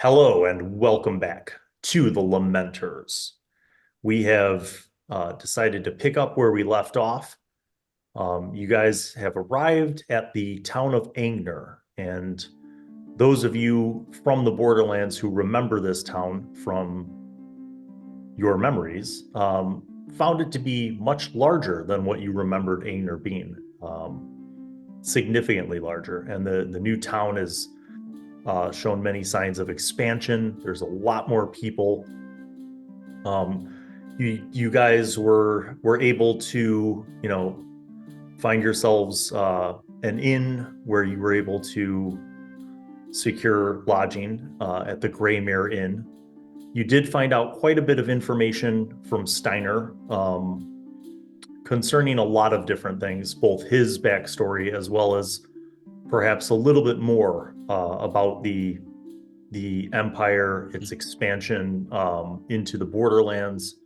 Hello and welcome back to the Lamenters. We have decided to pick up where we left off. You guys have arrived at the town of Aigner, and those of you from the Borderlands who remember this town from your memories found it to be much larger than what you remembered Aigner being, significantly larger. And the new town is shown many signs of expansion. There's a lot more people. You guys were able to, find yourselves an inn where you were able to secure lodging at the Grey Mare Inn. You did find out quite a bit of information from Steiner concerning a lot of different things, both his backstory as well as perhaps a little bit more about the Empire, its expansion into the Borderlands.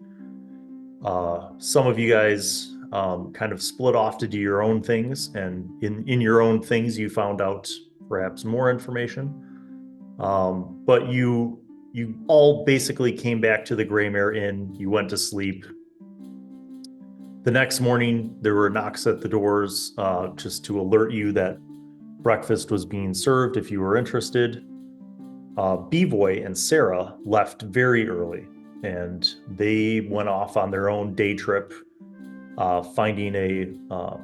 Some of you guys kind of split off to do your own things, and in your own things, you found out perhaps more information. But you all basically came back to the Grey Mare Inn. You went to sleep. The next morning, there were knocks at the doors just to alert you that breakfast was being served if you were interested. Bivoj and Sarah left very early, and they went off on their own day trip, finding a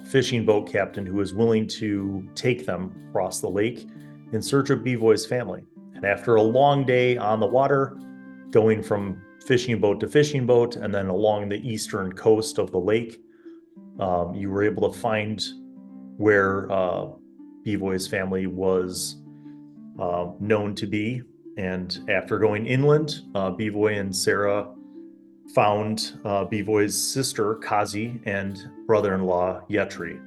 fishing boat captain who was willing to take them across the lake in search of Bivoj's family. And after a long day on the water, going from fishing boat to fishing boat, and then along the eastern coast of the lake, you were able to find where Bivoj's family was known to be. And after going inland, Bivoj and Sarah found Bivoj's sister, Kazi, and brother-in-law, Yetri.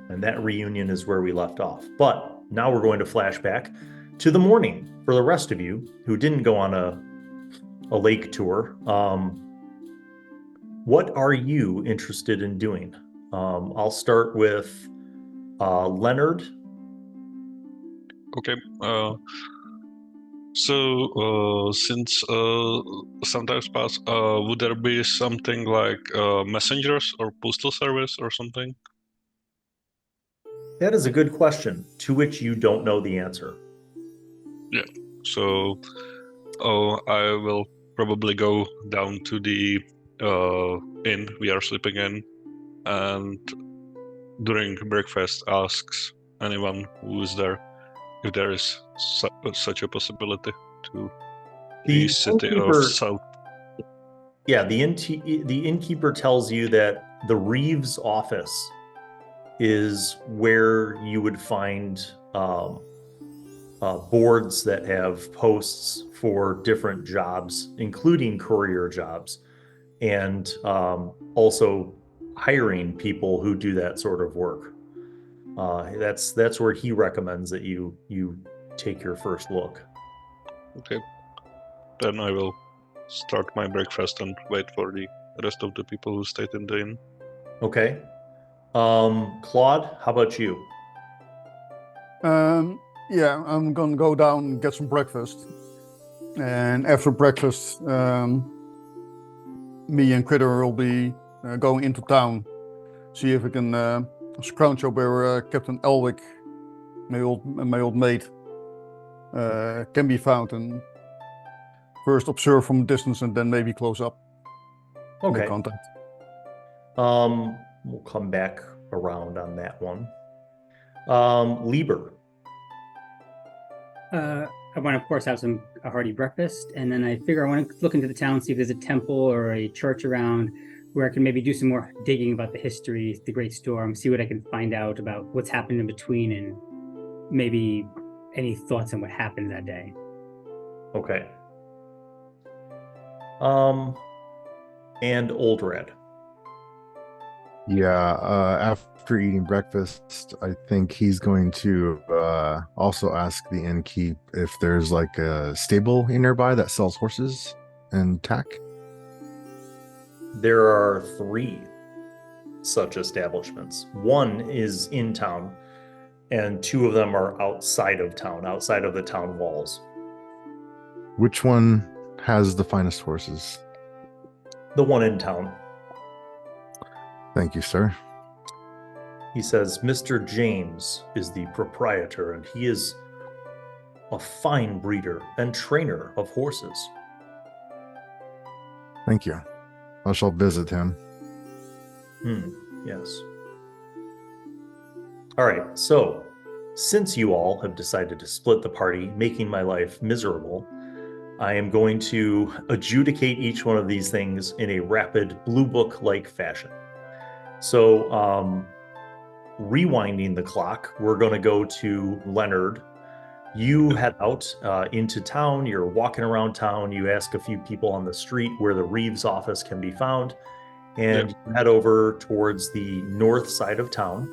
And that reunion is where we left off. But now we're going to flash back to the morning for the rest of you who didn't go on a lake tour. What are you interested in doing? I'll start with Leonard. Okay. Since some times pass, would there be something like messengers or postal service or something? That is a good question, to which you don't know the answer. Yeah. So, I will probably go down to the inn we are sleeping in, and during breakfast asks anyone who is there if there is such a possibility to the city of South. Yeah, the innkeeper tells you that the Reeves office is where you would find boards that have posts for different jobs, including courier jobs, and also hiring people who do that sort of work. That's where he recommends that you take your first look. Okay, then I will start my breakfast and wait for the rest of the people who stayed in the inn. Okay. Claude, how about you? Yeah, I'm gonna go down and get some breakfast. And after breakfast, me and Critter will be going into town, see if we can scrounge up where Captain Elwick, my old mate, can be found, and first observe from a distance and then maybe close up. Okay. Make contact. We'll come back around on that one. Liber. I want to, of course, have a hearty breakfast, and then I figure I want to look into the town, see if there's a temple or a church around where I can maybe do some more digging about the history, the Great Storm, see what I can find out about what's happened in between, and maybe any thoughts on what happened that day. Okay. And Oldrad. Yeah, after eating breakfast, I think he's going to also ask the innkeep if there's like a stable nearby that sells horses and tack. There are 3 such establishments. One is in town, and 2 of them are outside of town, outside of the town walls. Which one has the finest horses? The one in town. Thank you, sir. He says, Mr. James is the proprietor, and he is a fine breeder and trainer of horses. Thank you. I shall visit him. Yes. All right, so since you all have decided to split the party, making my life miserable, I am going to adjudicate each one of these things in a rapid blue book-like fashion. So, rewinding the clock, we're going to go to Leonard. You head out into town. You're walking around town. You ask a few people on the street where the Reeves office can be found, and you head over towards the north side of town.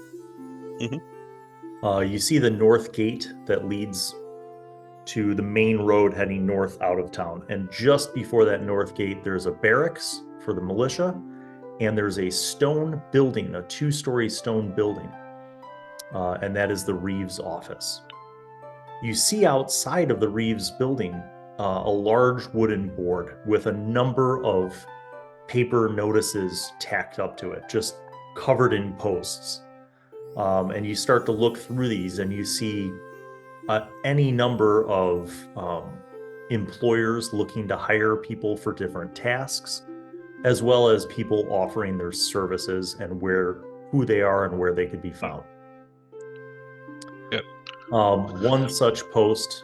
You see the north gate that leads to the main road heading north out of town. And just before that north gate, there's a barracks for the militia, and there's a stone building, a 2-story stone building. And that is the Reeves office. You see outside of the Reeves building a large wooden board with a number of paper notices tacked up to it, just covered in posts. And you start to look through these and you see any number of employers looking to hire people for different tasks, as well as people offering their services and who they are and where they could be found. One such post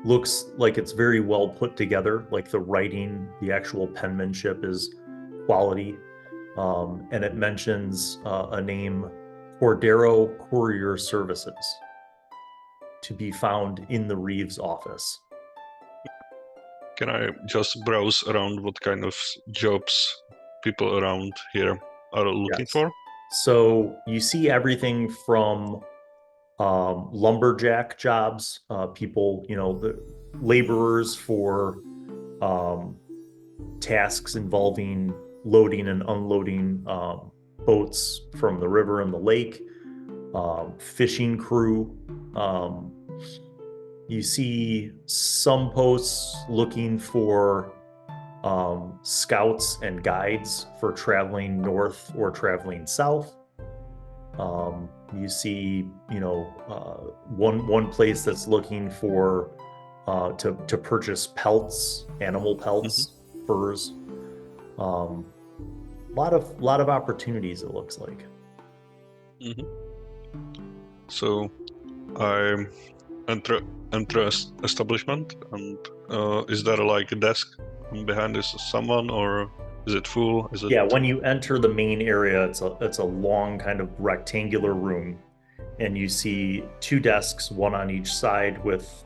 looks like it's very well put together, like the writing, the actual penmanship is quality. And it mentions a name, Cordero Courier Services, to be found in the Reeves office. Can I just browse around what kind of jobs people around here are looking for? So you see everything from lumberjack jobs, people, the laborers for tasks involving loading and unloading boats from the river and the lake, fishing crew. You see some posts looking for scouts and guides for traveling north or traveling south. You see, one place that's looking for to purchase pelts, animal pelts, furs. Lot of opportunities, it looks like. So I enter establishment, and is there like a desk, and behind is someone, or is it full? Yeah, when you enter the main area, it's a long kind of rectangular room, and you see 2 desks, one on each side, with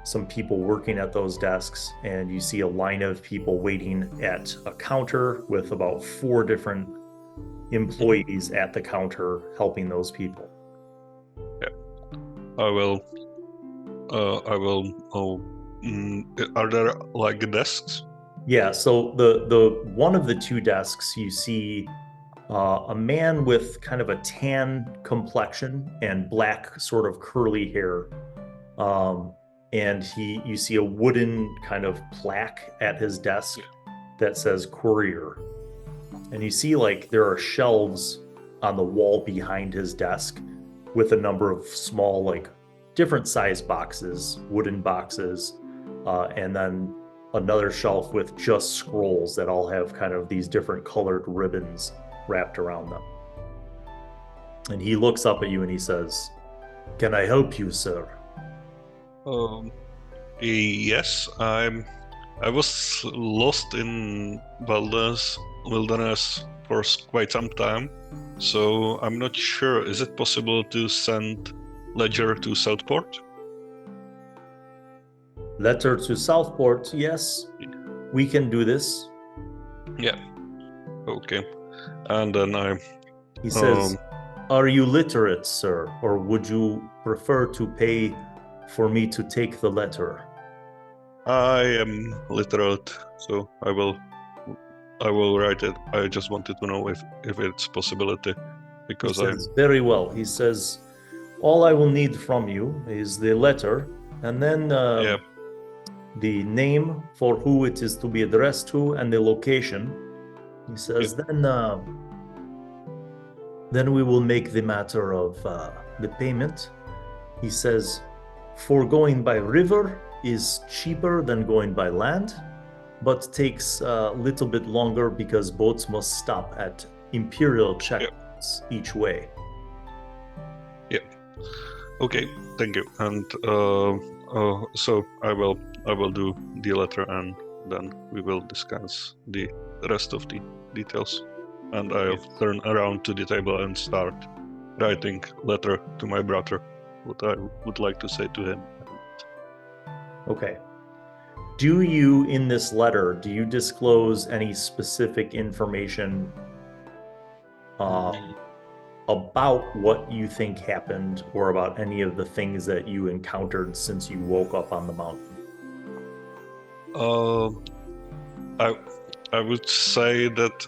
some people working at those desks, and you see a line of people waiting at a counter with about 4 different employees at the counter helping those people. I will. Are there like desks? Yeah, so the one of the 2 desks, you see a man with kind of a tan complexion and black sort of curly hair. And you see a wooden kind of plaque at his desk that says courier. And you see like there are shelves on the wall behind his desk with a number of small, like different size boxes, wooden boxes, and then another shelf with just scrolls that all have kind of these different colored ribbons wrapped around them. And he looks up at you and he says, "Can I help you, sir?" Yes, I was lost in wilderness for quite some time, so I'm not sure. Is it possible to send ledger to Southport? Letter to Southport, yes. We can do this. Yeah. Okay. And then He says, "Are you literate, sir, or would you prefer to pay for me to take the letter?" I am literate, so I will write it. I just wanted to know if it's a possibility, because he says, "Very well." He says, "All I will need from you is the letter And then Yeah. the name for who it is to be addressed to and the location. He says, then we will make the matter of the payment. He says, for going by river is cheaper than going by land, but takes a little bit longer because boats must stop at imperial checkpoints each way. Okay, thank you. And so I will do the letter, and then we will discuss the rest of the details. And I'll turn around to the table and start writing letter to my brother, what I would like to say to him. Okay. Do you, in this letter, do you disclose any specific information about what you think happened, or about any of the things that you encountered since you woke up on the mountain? I would say that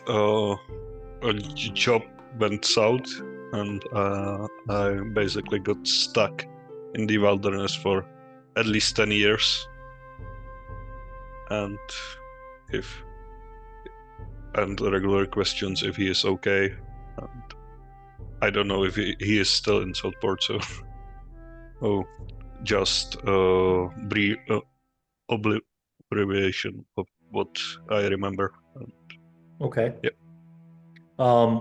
a job went south, and I basically got stuck in the wilderness for at least 10 years. And regular questions if he is okay. And I don't know if he is still in Southport, so just obliteration of what I remember. Okay. Yep.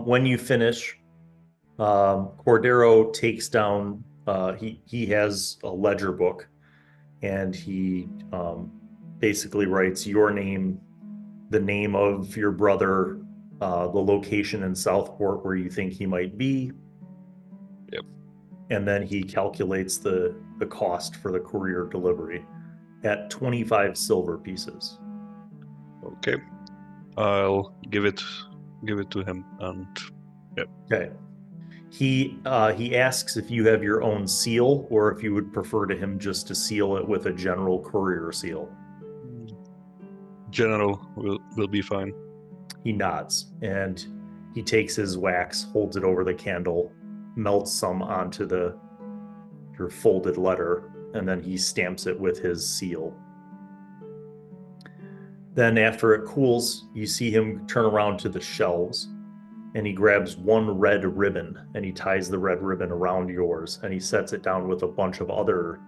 When you finish, Cordero takes down, he has a ledger book, and he basically writes your name, the name of your brother, the location in Southport where you think he might be. Yep. And then he calculates the cost for the courier delivery at 25 silver pieces. Okay. I'll give it to him, and yeah. Okay. He asks if you have your own seal, or if you would prefer to him just to seal it with a general courier seal. General will be fine. He nods, and he takes his wax, holds it over the candle, melts some onto your folded letter, and then he stamps it with his seal. Then after it cools, you see him turn around to the shelves, and he grabs one red ribbon, and he ties the red ribbon around yours, and he sets it down with a bunch of other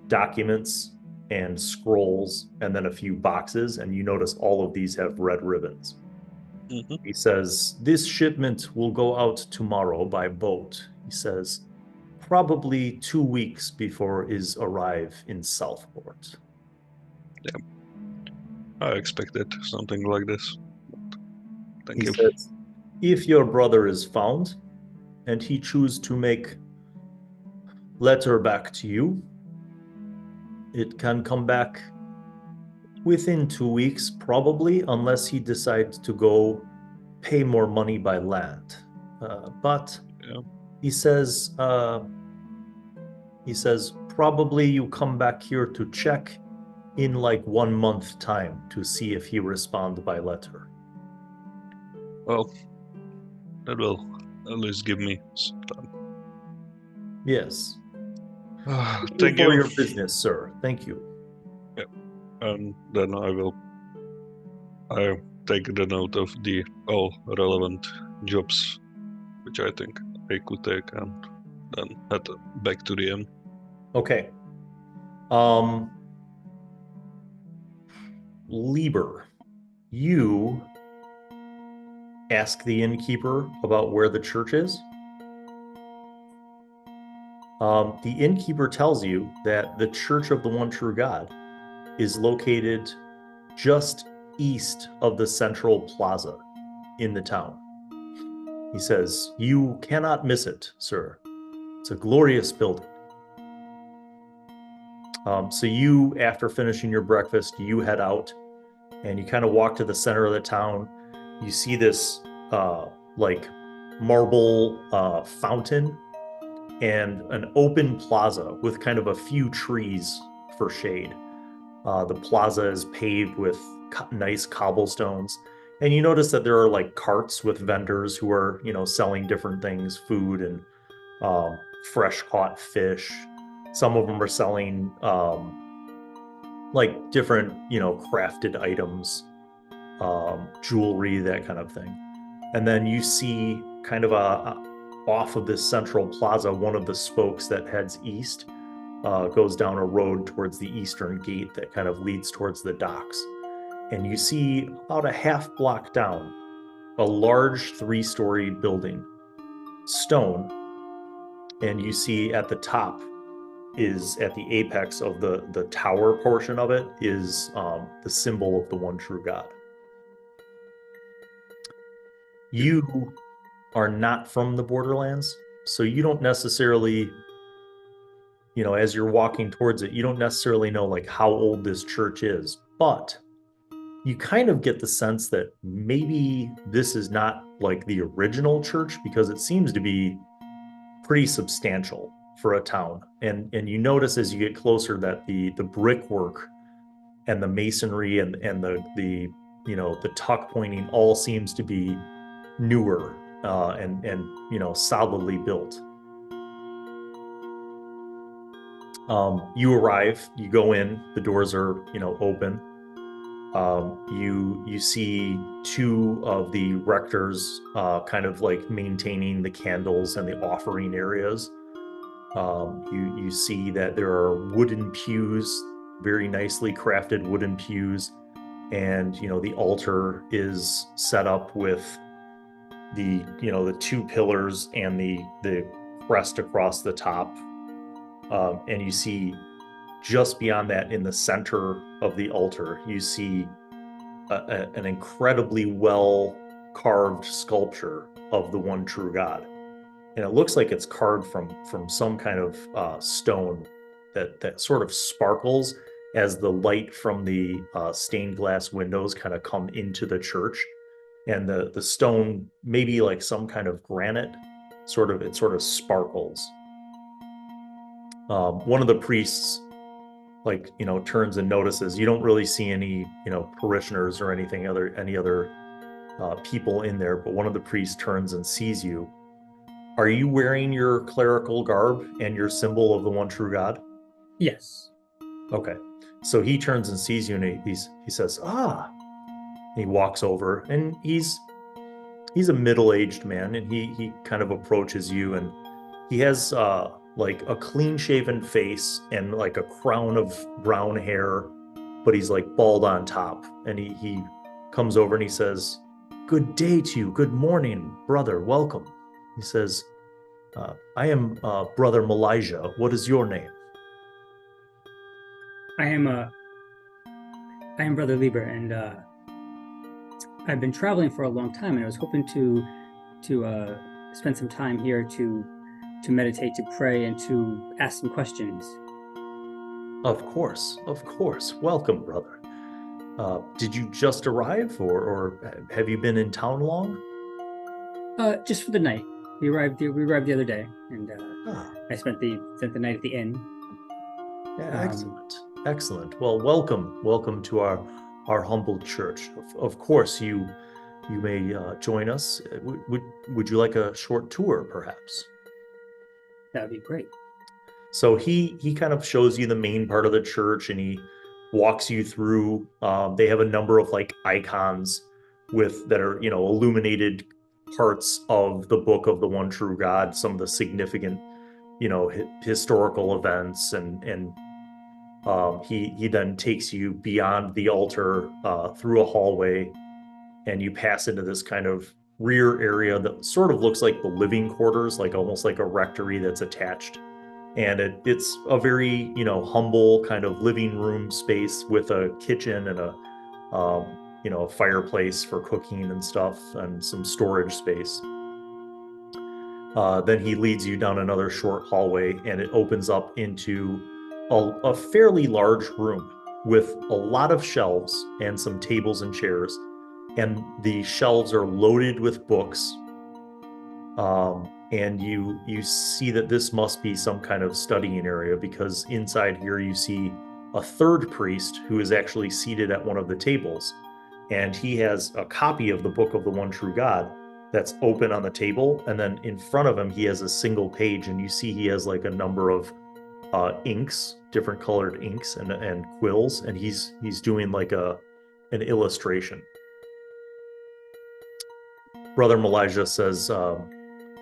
documents and scrolls, and then a few boxes, and you notice all of these have red ribbons. Mm-hmm. He says, this shipment will go out tomorrow by boat. He says, probably 2 weeks before is arrive in Southport. Yeah, I expected something like this. Thank you. He says, if your brother is found, and he choose to make letter back to you, it can come back within 2 weeks, probably, unless he decides to go pay more money by land. But yeah. he says probably you come back here to check in like 1 month time to see if he responds by letter. Well, that will at least give me some time. Yes. Thank for you your business, sir. Thank you. Yeah. And then I take the note of all relevant jobs, which I think I could take, and then head back to the inn. Okay. Liber, you ask the innkeeper about where the church is. The innkeeper tells you that the Church of the One True God is located just east of the central plaza in the town. He says, you cannot miss it, sir. It's a glorious building. So you, after finishing your breakfast, you head out, and you kind of walk to the center of the town. You see this like marble fountain and an open plaza with kind of a few trees for shade. The plaza is paved with nice cobblestones, and you notice that there are like carts with vendors who are, selling different things, food and fresh caught fish, Some of them are selling like different, crafted items, jewelry, that kind of thing. And then you see kind of off of this central plaza, one of the spokes that heads east goes down a road towards the eastern gate that kind of leads towards the docks. And you see about a half block down, a large 3-story building, stone. And you see at the top is, at the apex of the tower portion of it, is the symbol of the one true God. You are not from the Borderlands, so you don't necessarily, as you're walking towards it, you don't necessarily know like how old this church is, but you kind of get the sense that maybe this is not like the original church, because it seems to be pretty substantial for a town. And you notice as you get closer that the brickwork and the masonry and the tuck pointing all seems to be newer and solidly built. You arrive, you go in, the doors are open. You see 2 of the rectors kind of like maintaining the candles and the offering areas. You see that there are wooden pews, very nicely crafted wooden pews, and the altar is set up with the 2 pillars and the crest across the top. And you see just beyond that, in the center of the altar, you see an incredibly well carved sculpture of the one true God. And it looks like it's carved from some kind of stone that sort of sparkles as the light from the stained glass windows kind of come into the church. And the stone, maybe like some kind of granite, it sort of sparkles. One of the priests turns and notices. You don't really see any parishioners or any other people in there, but one of the priests turns and sees you. Are you wearing your clerical garb and your symbol of the one true God? Yes. Okay. So he turns and sees you, and he says, "Ah." And he walks over, and he's a middle-aged man, and he kind of approaches you, and he has like a clean-shaven face and like a crown of brown hair, but he's like bald on top. And he comes over and he says, "Good day to you. Good morning, brother. Welcome." He says, "I am Brother Malijah. What is your name?" I am Brother Liber, and I've been traveling for a long time, and I was hoping to spend some time here to meditate, to pray, and to ask some questions. Of course. Welcome, brother. Did you just arrive, or have you been in town long? Just for the night. We arrived the other day, and I spent the night at the inn. Yeah, excellent. Well, welcome to our humble church. Of course, you may join us. Would you like a short tour, perhaps? That would be great. So he kind of shows you the main part of the church, and he walks you through. They have a number of like icons that are illuminated parts of the book of the one true God, some of the significant historical events, and he then takes you beyond the altar through a hallway, and you pass into this kind of rear area that sort of looks like the living quarters, like almost like a rectory that's attached. And it's a very humble kind of living room space with a kitchen and a fireplace for cooking and stuff, and some storage space. Then he leads you down another short hallway, and it opens up into a fairly large room with a lot of shelves and some tables and chairs. And the shelves are loaded with books. And you see that this must be some kind of studying area, because inside here you see a third priest who is actually seated at one of the tables. And he has a copy of the book of the one true God that's open on the table. And then in front of him, he has a single page, and you see he has like a number of inks, different colored inks and quills, and he's doing like an illustration. Brother Malijah says,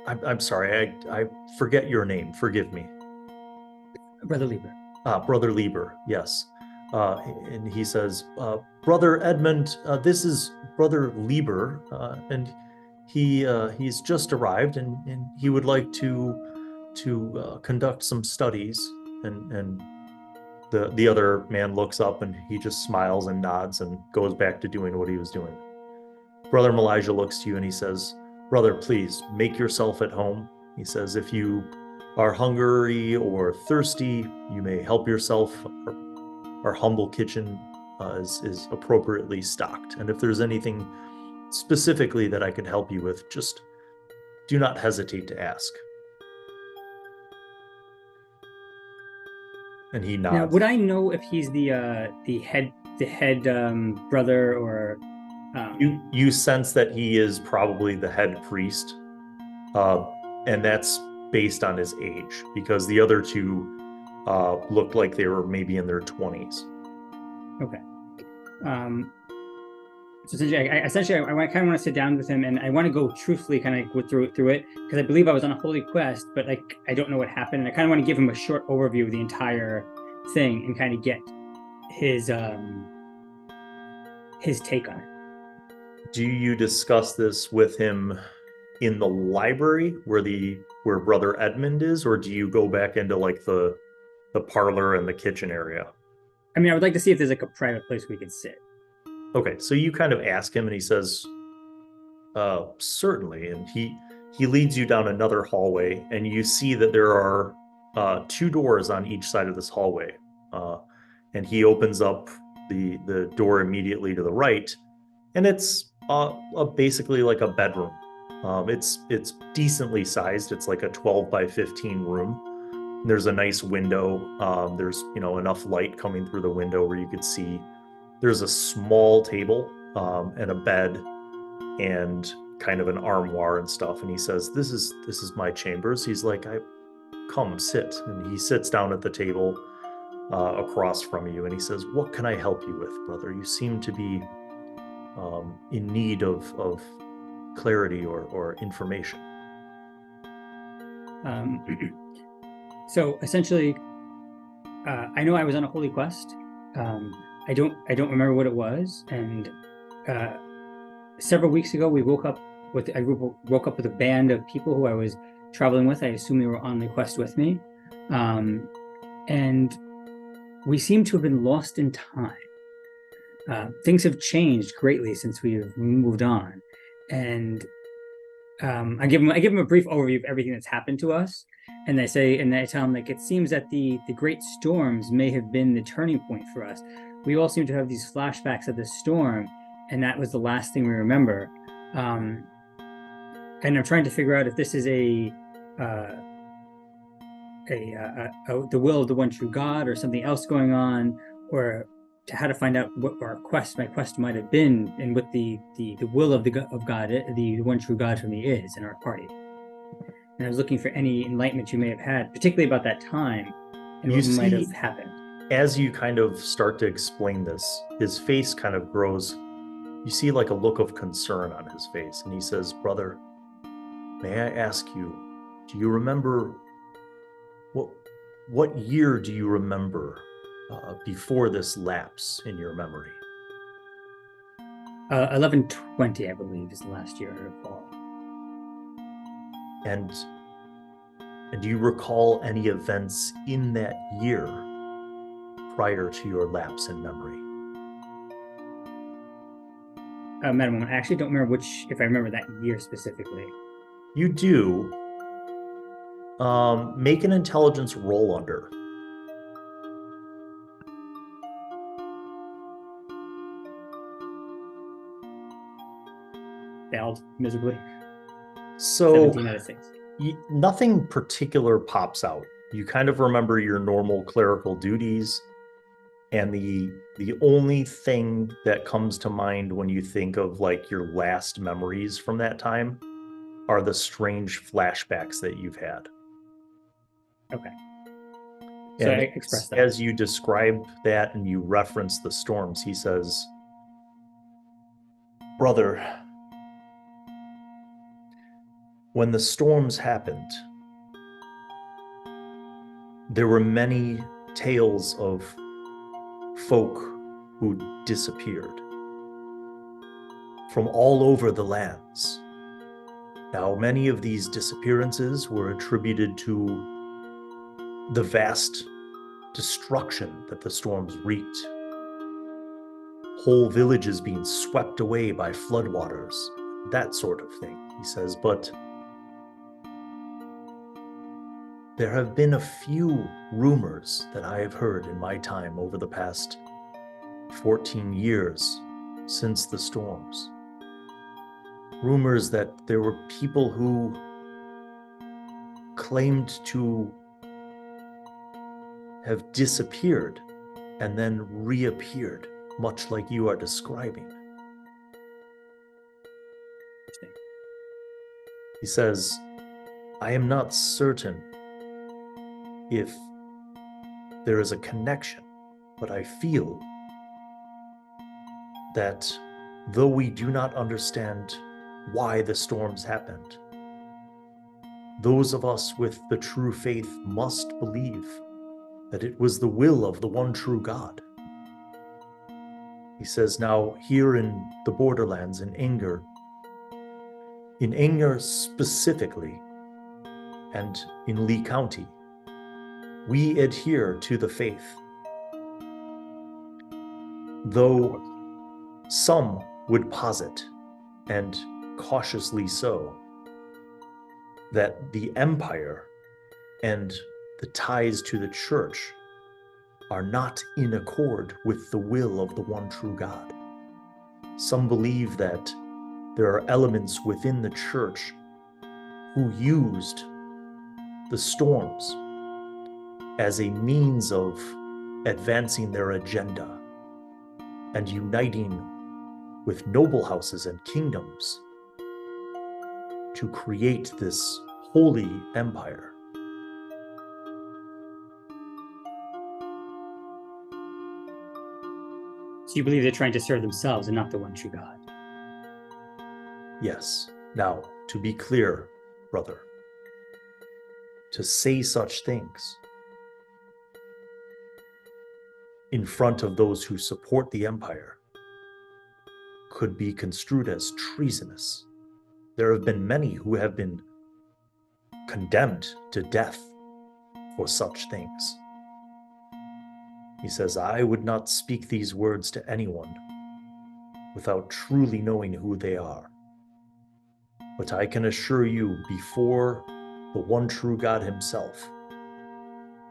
I'm sorry, I forget your name. Forgive me. Brother Liber. Brother Liber, yes. And he says, Brother Edmund, this is Brother Liber, and he's just arrived, and he would like to conduct some studies. And the other man looks up, and he just smiles and nods and goes back to doing what he was doing. Brother Malijah looks to you and he says, Brother, please make yourself at home. He says, if you are hungry or thirsty, you may help yourself. Our humble kitchen is appropriately stocked. And if there's anything specifically that I can help you with, just do not hesitate to ask. And he nods. Now, would I know if he's the head brother, or you sense that he is probably the head priest, and that's based on his age, because the other two looked like they were maybe in their 20s. Okay. So essentially, I kind of want to sit down with him, and I want to go truthfully, kind of go through it, because I believe I was on a holy quest, but like I don't know what happened, and I kind of want to give him a short overview of the entire thing and kind of get his take on it. Do you discuss this with him in the library where Brother Edmund is, or do you go back into like the parlor and the kitchen area? I mean, I would like to see if there's like a private place we could sit. Okay, so you kind of ask him, and he says, certainly. And he leads you down another hallway, and you see that there are 2 doors on each side of this hallway. And he opens up the door immediately to the right, and it's basically like a bedroom. It's decently sized. It's like a 12 by 15 room. There's a nice window. There's enough light coming through the window where you could see. There's a small table and a bed and kind of an armoire and stuff. And he says, this is my chambers. He's like, come sit. And he sits down at the table across from you, and he says, what can I help you with, brother? You seem to be in need of clarity or information. So essentially, I know I was on a holy quest. I don't remember what it was, and several weeks ago I woke up with a band of people who I was traveling with. I assume they were on the quest with me, and we seem to have been lost in time. Things have changed greatly since we've moved on, and I give him a brief overview of everything that's happened to us, and I tell him, like, it seems that the great storms may have been the turning point for us. We all seem to have these flashbacks of the storm, and that was the last thing we remember. And I'm trying to figure out if this is the will of the one true God, or something else going on, or how to find out what my quest might have been, and what the will of God, the one true God for me is in our party. And I was looking for any enlightenment you may have had, particularly about that time and what might have happened. As you kind of start to explain this, his face kind of grows. You see like a look of concern on his face, and he says, brother, may I ask you, do you remember what year do you remember before this lapse in your memory? 1120, I believe, is the last year I recall. And do you recall any events in that year prior to your lapse in memory? Madam, I actually don't remember if I remember that year specifically. You do. Make an intelligence roll under. Failed miserably. So 17 out of 6. Nothing particular pops out. You kind of remember your normal clerical duties, and the only thing that comes to mind when you think of like your last memories from that time are the strange flashbacks that you've had. Okay. So I And express that. as you describe that and you reference the storms, he says, "Brother, when the storms happened, there were many tales of folk who disappeared from all over the lands. Now, many of these disappearances were attributed to the vast destruction that the storms wreaked. Whole villages being swept away by floodwaters, that sort of thing," he says. "But there have been a few rumors that I have heard in my time over the past 14 years since the storms. Rumors that there were people who claimed to have disappeared and then reappeared, much like you are describing." He says, "I am not certain if there is a connection, but I feel that though we do not understand why the storms happened, those of us with the true faith must believe that it was the will of the one true God." He says, "Now here in the borderlands in Aigner specifically, and in Lee County, we adhere to the faith. Though some would posit, and cautiously so, that the Empire and the ties to the Church are not in accord with the will of the one true God. Some believe that there are elements within the Church who used the storms as a means of advancing their agenda and uniting with noble houses and kingdoms to create this holy empire." So you believe they're trying to serve themselves and not the one true God? Yes. Now, to be clear, brother, to say such things in front of those who support the Empire could be construed as treasonous. There have been many who have been condemned to death for such things. He says, "I would not speak these words to anyone without truly knowing who they are. But I can assure you before the one true God himself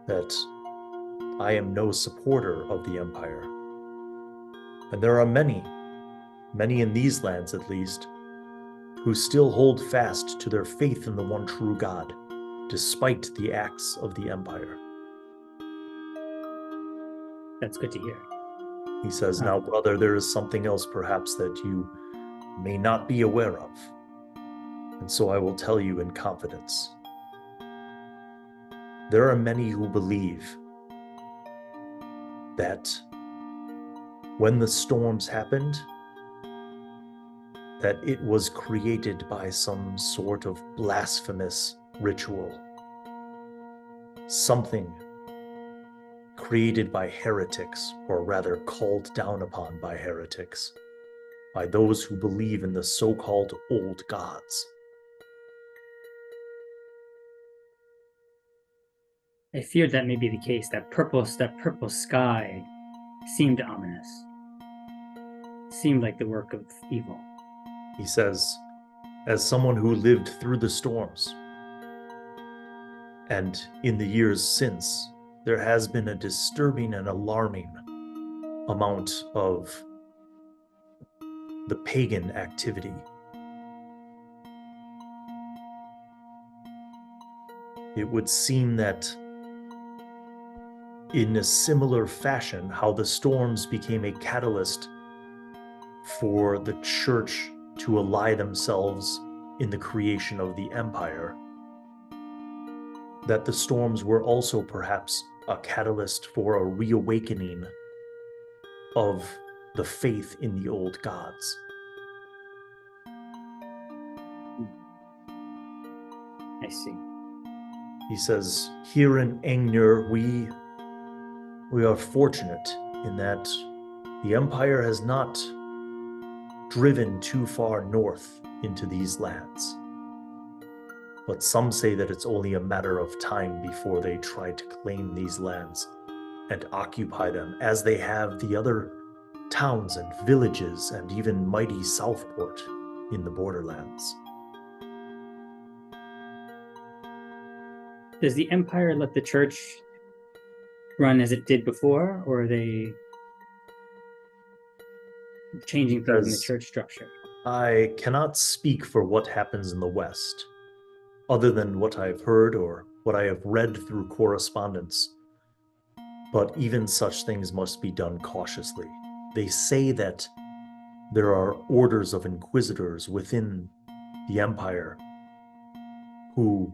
that I am no supporter of the Empire. And there are many in these lands at least, who still hold fast to their faith in the one true God, despite the acts of the Empire." That's good to hear. He says, "Now, brother, there is something else perhaps that you may not be aware of, and so I will tell you in confidence. There are many who believe that when the storms happened, that it was created by some sort of blasphemous ritual, something created by heretics, or rather called down upon by heretics, by those who believe in the so-called old gods." I feared that may be the case. That purple sky seemed ominous. Seemed like the work of evil. He says, "As someone who lived through the storms, and in the years since, there has been a disturbing and alarming amount of the pagan activity. It would seem that in a similar fashion, how the storms became a catalyst for the Church to ally themselves in the creation of the Empire, that the storms were also perhaps a catalyst for a reawakening of the faith in the old gods. I see. He says, here in Aigner, we are fortunate in that the Empire has not driven too far north into these lands. But some say that it's only a matter of time before they try to claim these lands and occupy them, as they have the other towns and villages and even mighty Southport in the borderlands. Does the Empire let the church run as it did before, or are they changing things in the church structure? I cannot speak for what happens in the West, other than what I've heard or what I have read through correspondence. But even such things must be done cautiously. They say that there are orders of inquisitors within the Empire who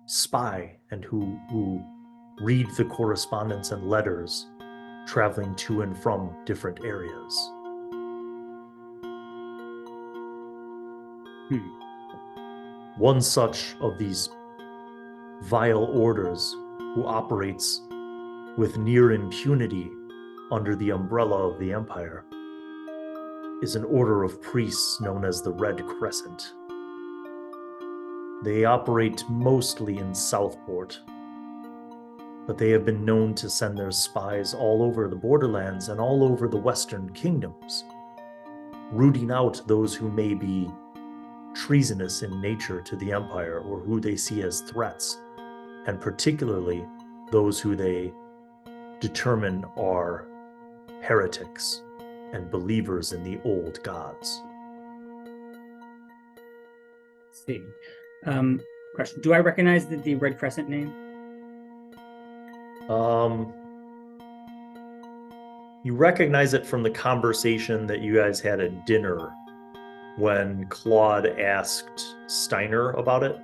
spy and who read the correspondence and letters traveling to and from different areas. One such of these vile orders who operates with near impunity under the umbrella of the Empire is an order of priests known as the Red Crescent. They operate mostly in Southport, but they have been known to send their spies all over the borderlands and all over the Western kingdoms, rooting out those who may be treasonous in nature to the Empire or who they see as threats, and particularly those who they determine are heretics and believers in the old gods. Let's see. Question. Do I recognize the Red Crescent name? You recognize it from the conversation that you guys had at dinner when Claude asked Steiner about it.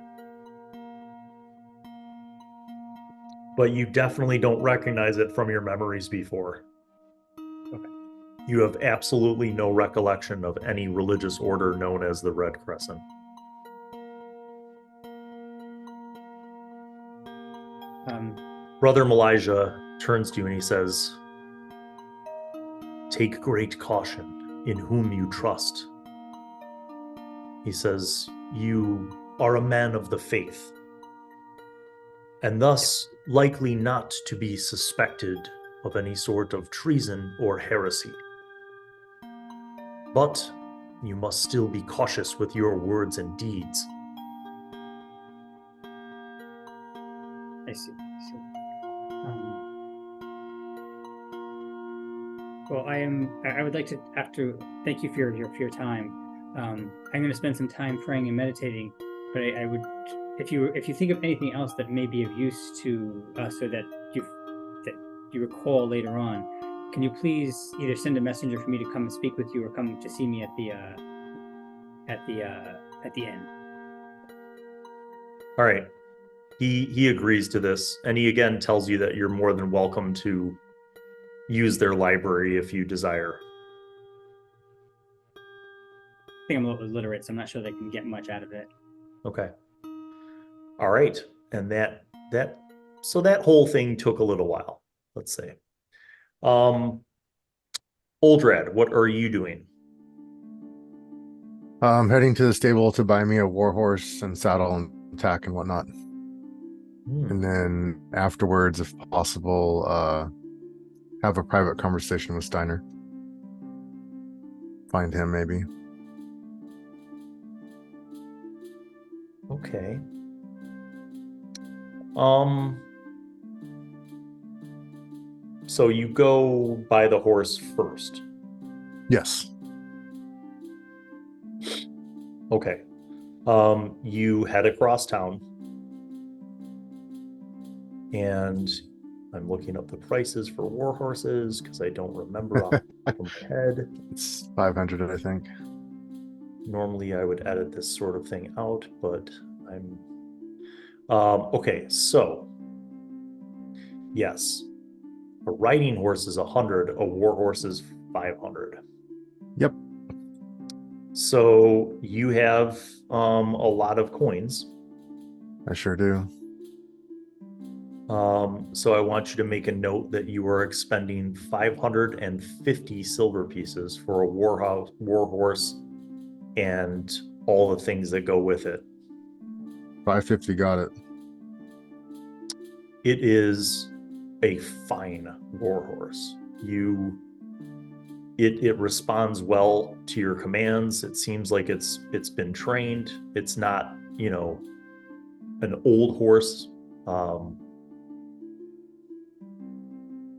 But you definitely don't recognize it from your memories before. Okay. You have absolutely no recollection of any religious order known as the Red Crescent. Brother Malijah turns to you and he says, "Take great caution in whom you trust." He says, "You are a man of the faith, and thus likely not to be suspected of any sort of treason or heresy. But you must still be cautious with your words and deeds." I see. Well, I would like to, after, thank you for your time. I'm going to spend some time praying and meditating, but I would, if you think of anything else that may be of use to us or that you recall later on, can you please either send a messenger for me to come and speak with you or come to see me at the inn? All right. He agrees to this, and he again tells you that you're more than welcome to use their library if you desire. I think I'm a little illiterate, so I'm not sure they can get much out of it. Okay. All right. And so that whole thing took a little while, let's say. Oldrad, what are you doing? I'm heading to the stable to buy me a warhorse and saddle and tack and whatnot. And then afterwards, if possible, have a private conversation with Steiner. Find him, maybe. Okay. So you go buy the horse first. Yes. Okay. You head across town. And I'm looking up the prices for war horses because I don't remember off the top of my head. It's 500, I think. Normally I would edit this sort of thing out, but I'm... okay, so... Yes. A riding horse is 100. A war horse is 500. Yep. So you have a lot of coins. I sure do. So I want you to make a note that you are expending 550 silver pieces for a war horse and all the things that go with it. 550, got it. It is a fine war horse. It responds well to your commands. It seems like it's been trained. It's not, an old horse.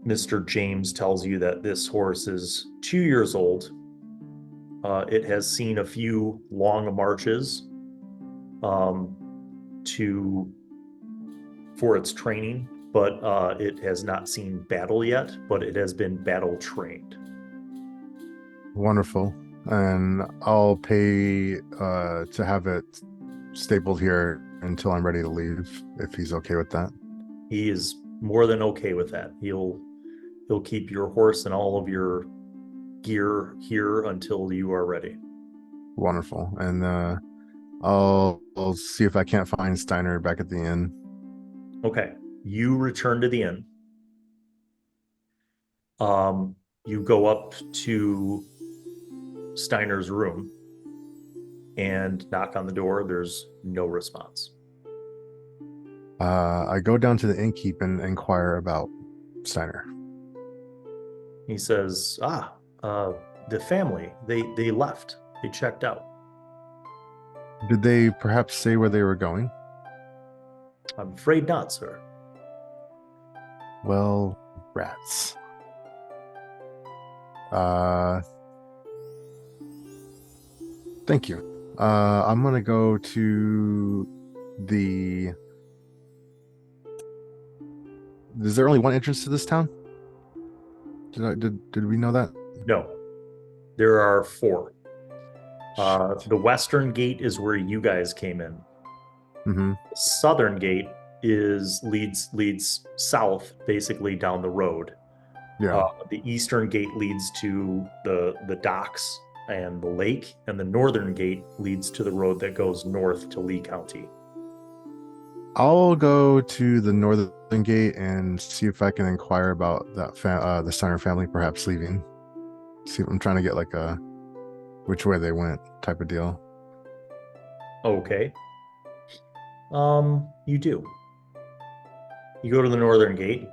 Mr. James tells you that this horse is 2 years old. It has seen a few long marches for its training, but it has not seen battle yet, but it has been battle trained. Wonderful. And I'll pay to have it stapled here until I'm ready to leave, if he's okay with that. He is more than okay with that. He'll keep your horse and all of your gear here until you are ready. Wonderful. And I'll see if I can't find Steiner back at the inn. Okay. You return to the inn. You go up to Steiner's room and knock on the door. There's no response. I go down to the innkeep and inquire about Steiner. He says, the family, they left. They checked out. Did they perhaps say where they were going? I'm afraid not, sir. Well, rats. Thank you. I'm gonna go to the... Is there only one entrance to this town? Did we know that? No. There are 4. The western gate is where you guys came in. Mm-hmm. The southern gate leads south, basically down the road. Yeah. The eastern gate leads to the docks and the lake, and the northern gate leads to the road that goes north to Lee County. I'll go to the northern gate and see if I can inquire about that the Steiner family perhaps leaving. See, I'm trying to get like a which way they went type of deal. Okay. You do. You go to the northern gate.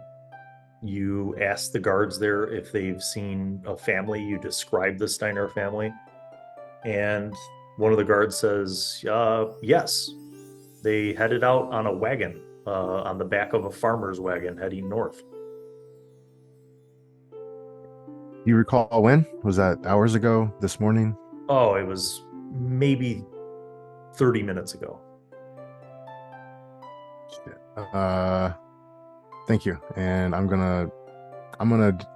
You ask the guards there if they've seen a family. You describe the Steiner family. And one of the guards says, yes. They headed out on a wagon, on the back of a farmer's wagon heading north. You recall when? Was that hours ago? This morning? Oh, it was maybe 30 minutes ago. Thank you. And I'm gonna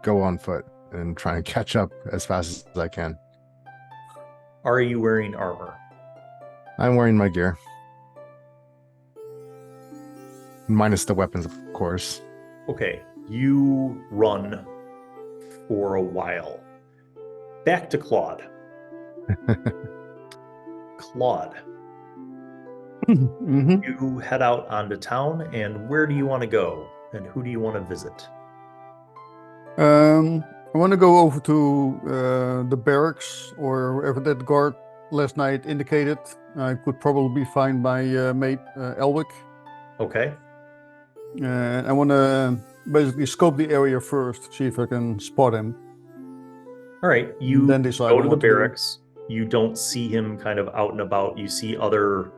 go on foot and try and catch up as fast as I can. Are you wearing armor? I'm wearing my gear. Minus the weapons, of course. Okay, you run for a while. Back to Claude. Claude, Mm-hmm. you head out onto town, and where do you want to go? And who do you want to visit? I want to go over to the barracks or wherever that guard last night indicated. I could probably find my mate Elwick. Okay. I want to basically scope the area first, see if I can spot him. All right, you Then decide go to the what to do. barracks. You don't see him kind of out and about. You see other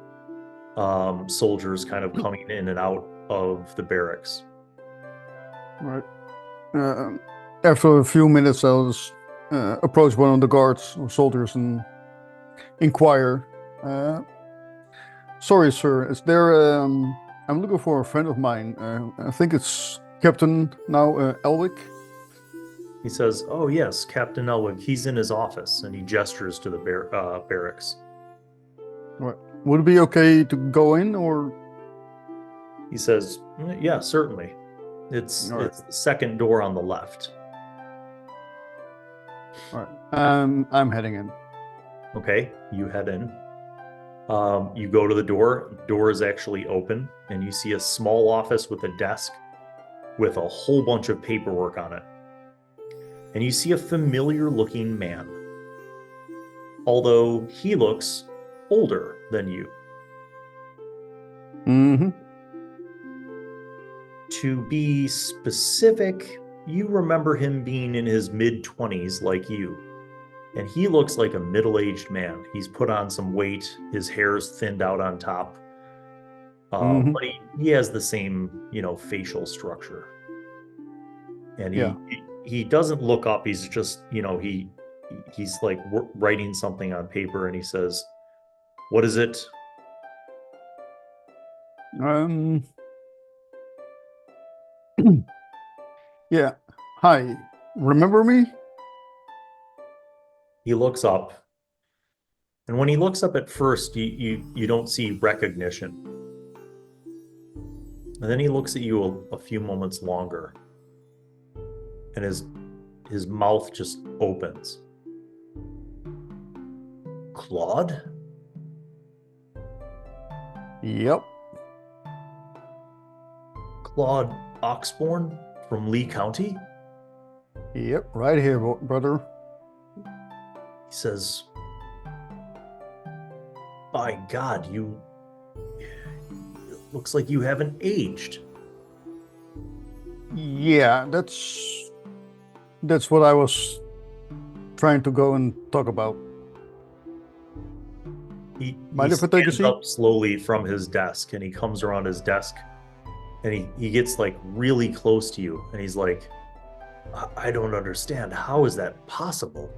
soldiers kind of coming in and out of the barracks. Right. After a few minutes, I'll just approach one of the guards or soldiers and inquire. Sorry, sir. Is there? I'm looking for a friend of mine. I think it's Captain now Elwick. He says, "Oh yes, Captain Elwick. He's in his office," and he gestures to the barracks. Right. Would it be okay to go in, or? He says, "Yeah, certainly." It's All right. it's the second door on the left. All right. I'm heading in. Okay, you head in. You go to the door. Door is actually open, and you see a small office with a desk with a whole bunch of paperwork on it. And you see a familiar-looking man, although he looks older than you. Mm-hmm. To be specific, you remember him being in his mid-20s like you. And he looks like a middle-aged man. He's put on some weight. His hair's thinned out on top. Mhm. But he has the same, facial structure. And Yeah. he doesn't look up. He's just, he's like writing something on paper, and he says, "What is it?" Yeah. Hi. Remember me? He looks up. And when he looks up at first, you don't see recognition. And then he looks at you a few moments longer. And his mouth just opens. Claude? Yep. Claude Oxborne from Lee County? Yep. Right here, brother. He says, "By God, it looks like you haven't aged." Yeah, that's what I was trying to go and talk about. He Mind if I take a stands seat? up slowly from his desk, and he comes around his desk, and he gets like really close to you, and he's like, I don't understand. How is that possible?"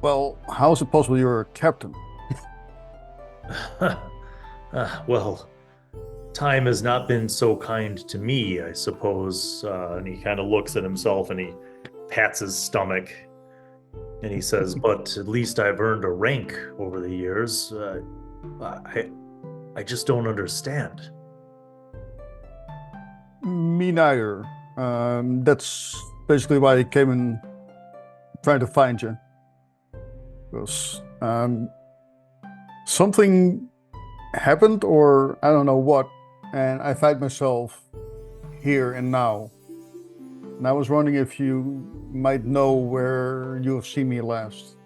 Well, how is it possible you're a captain? Well, time has not been so kind to me, I suppose. And he kind of looks at himself, and he pats his stomach, and he says, "But at least I've earned a rank over the years. I just don't understand." Me neither. That's basically why I came and tried to find you. Because something happened, or I don't know what, and I find myself here and now. And I was wondering if you might know where you have seen me last.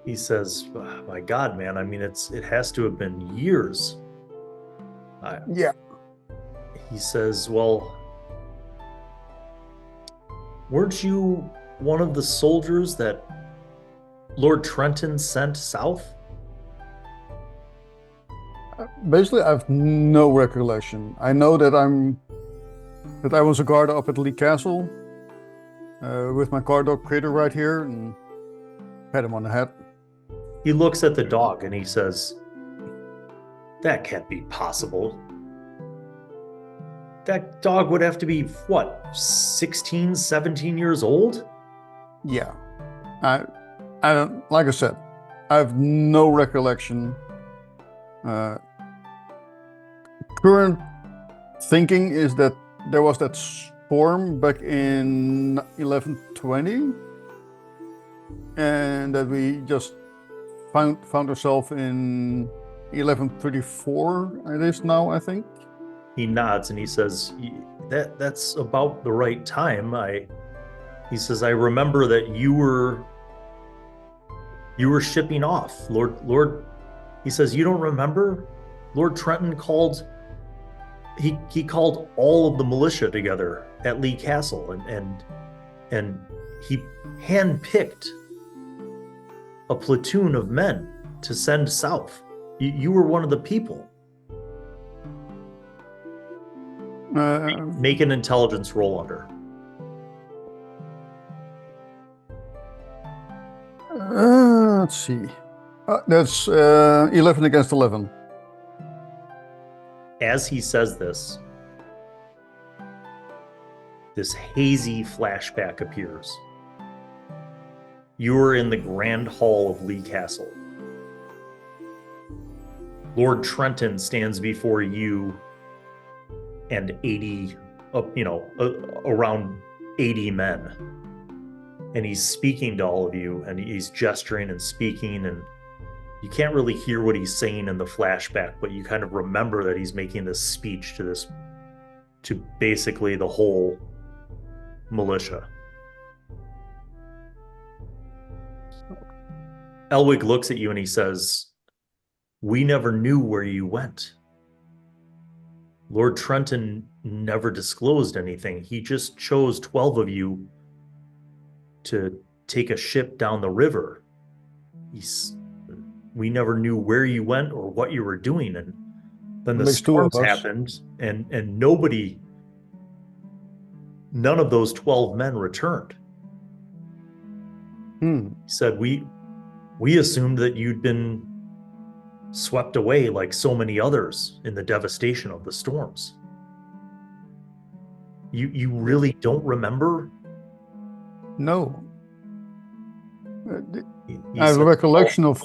He says, "My God, man, I mean, it has to have been years." Yeah. He says, "Well, weren't you one of the soldiers that Lord Trenton sent south?" Basically, I have no recollection. I know that I was a guard up at Lee Castle with my guard dog Critter right here, and pat him on the head. He looks at the dog and he says, "That can't be possible. That dog would have to be, what, 16, 17 years old?" Yeah, I don't, like I said, I have no recollection. Current thinking is that there was that storm back in 1120, and that we just found ourselves in 1134. It is now, I think. He nods and he says, That's about the right time. He says, "I remember that you were shipping off. Lord," he says, "You don't remember? Lord Trenton called he called all of the militia together at Lee Castle, and he handpicked a platoon of men to send south. You were one of the people." Make an intelligence roll under. Let's see. That's 11 against 11. As he says this hazy flashback appears. You are in the grand hall of Lee Castle. Lord Trenton stands before you and 80, around 80 men. And he's speaking to all of you, and he's gesturing and speaking, and you can't really hear what he's saying in the flashback, but you kind of remember that he's making this speech to basically the whole militia. Elwig looks at you and he says, "We never knew where you went. Lord Trenton never disclosed anything. He just chose 12 of you to take a ship down the river. We never knew where you went or what you were doing." And then the storms happened, and none of those 12 men returned. He said, we assumed that you'd been swept away like so many others in the devastation of the storms. You really don't remember? No. He I have said, a recollection of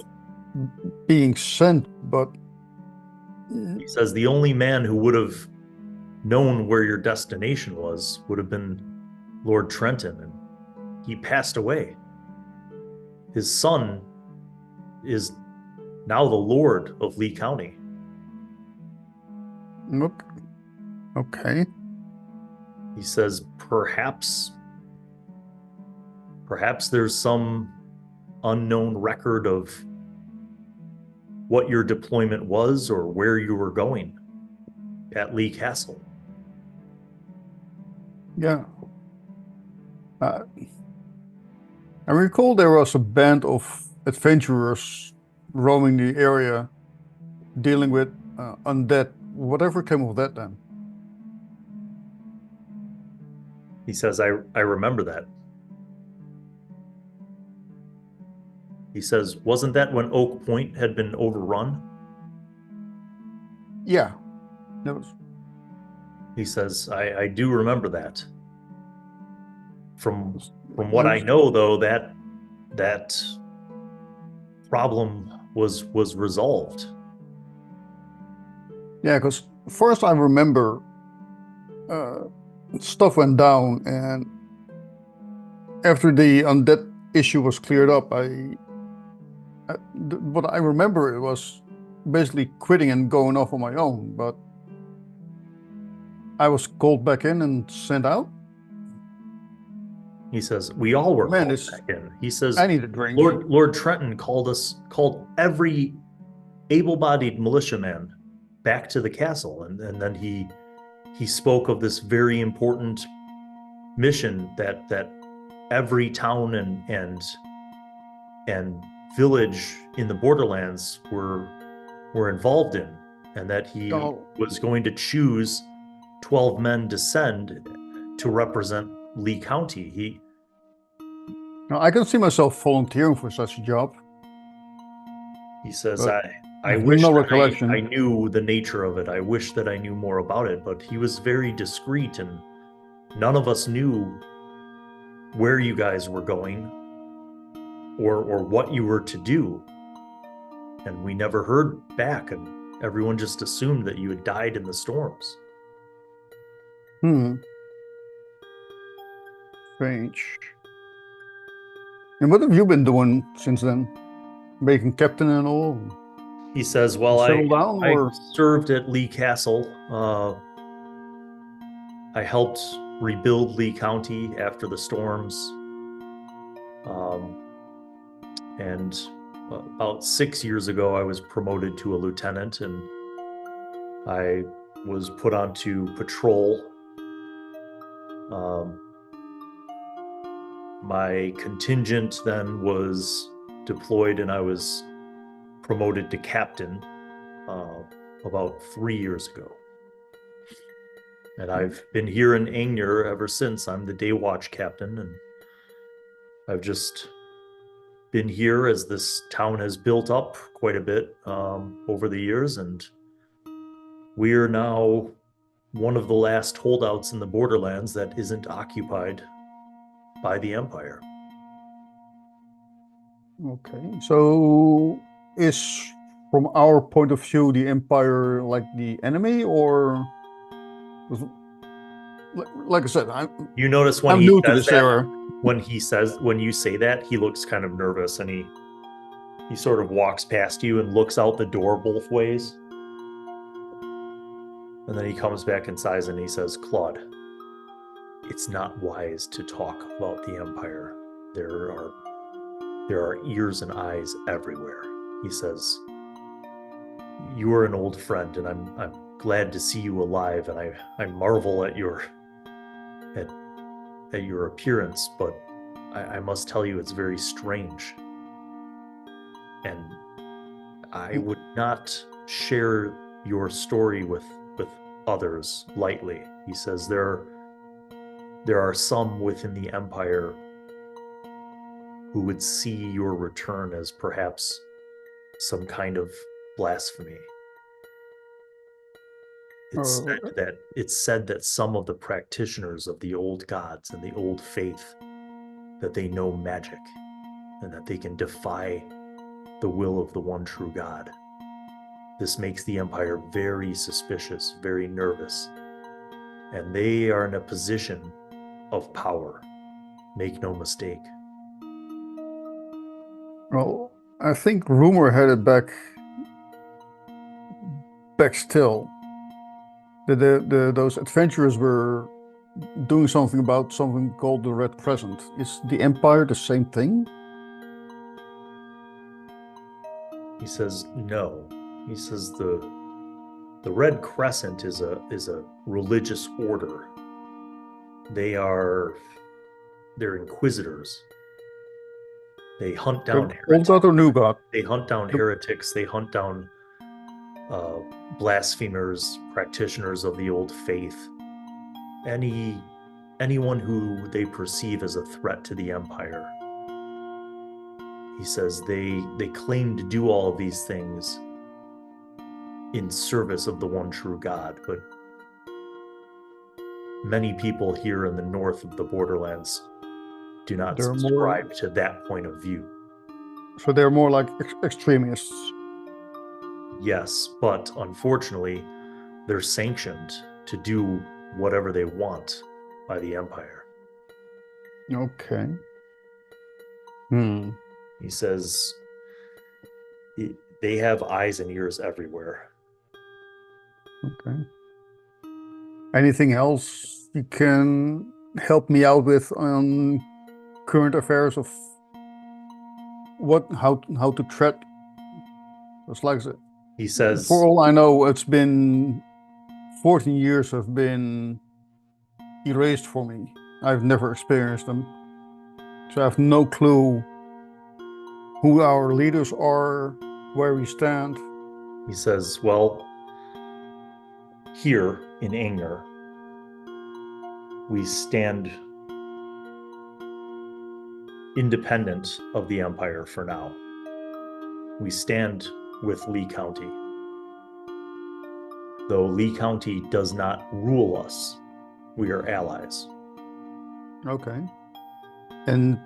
being sent, but he says the only man who would have known where your destination was would have been Lord Trenton, and he passed away. His son is now the Lord of Lee County. look, okay. He says perhaps there's some unknown record of what your deployment was or where you were going at Lee Castle. Yeah. I recall there was a band of adventurers roaming the area, dealing with undead. Whatever came of that then? He says, I remember that. He says, wasn't that when Oak Point had been overrun? Yeah. That was... He says, I do remember that. From what I know, though, that problem was resolved. Yeah, because first I remember stuff went down, and after the undead issue was cleared up, what I remember it was basically quitting and going off on my own, but I was called back in and sent out. He says, we all were called back in. He says, I need a drink. Lord Trenton called every able-bodied militiaman back to the castle, and then he spoke of this very important mission that every town and village in the borderlands were involved in, and that he was going to choose 12 men to send to represent Lee County. Now, I can see myself volunteering for such a job. He says, but I wish no that recollection. I knew the nature of it. I wish that I knew more about it, but he was very discreet, and none of us knew where you guys were going or what you were to do. And we never heard back, and everyone just assumed that you had died in the storms. Strange. And what have you been doing since then? Making captain and all? He says, well, I served at Lee Castle. I helped rebuild Lee County after the storms. And about 6 years ago, I was promoted to a lieutenant, and I was put onto patrol. My contingent then was deployed, and I was promoted to captain about 3 years ago. And I've been here in Aigner ever since. I'm the day watch captain, and I've just been here as this town has built up quite a bit over the years, and we are now one of the last holdouts in the borderlands that isn't occupied by the Empire. Okay, so is, from our point of view, the Empire like the enemy, or Like I said, You notice when I'm he new to says this that, era. when you say that, he looks kind of nervous, and he sort of walks past you and looks out the door both ways. And then he comes back inside and he says, Claude, it's not wise to talk about the Empire. There are ears and eyes everywhere. He says, you are an old friend, and I'm glad to see you alive, and I marvel at your appearance, but I must tell you it's very strange. And I would not share your story with others lightly. He says there are some within the Empire who would see your return as perhaps some kind of blasphemy. It's said that some of the practitioners of the old gods and the old faith, that they know magic and that they can defy the will of the one true God. This makes the Empire very suspicious, very nervous, and they are in a position of power. Make no mistake. Well, I think rumor had it back still. Those adventurers were doing something about something called the Red Crescent. Is the Empire the same thing? He says no. He says the Red Crescent is a religious order. They're inquisitors. They hunt down Old God or New God? They hunt down heretics. They hunt down blasphemers, practitioners of the old faith. Anyone who they perceive as a threat to the Empire. He says they claim to do all of these things in service of the one true God, but many people here in the north of the borderlands do not subscribe to that point of view. So they're more like extremists. Yes, but unfortunately, they're sanctioned to do whatever they want by the Empire. Okay. He says they have eyes and ears everywhere. Okay. Anything else you can help me out with on current affairs of how to tread? It's like he says, for all I know, it's been 14 years have been erased for me. I've never experienced them, so I have no clue who our leaders are, where we stand. He says, well, here in Aigner, we stand independent of the Empire for now. We stand with Lee County. Though Lee County does not rule us, we are allies. Okay. And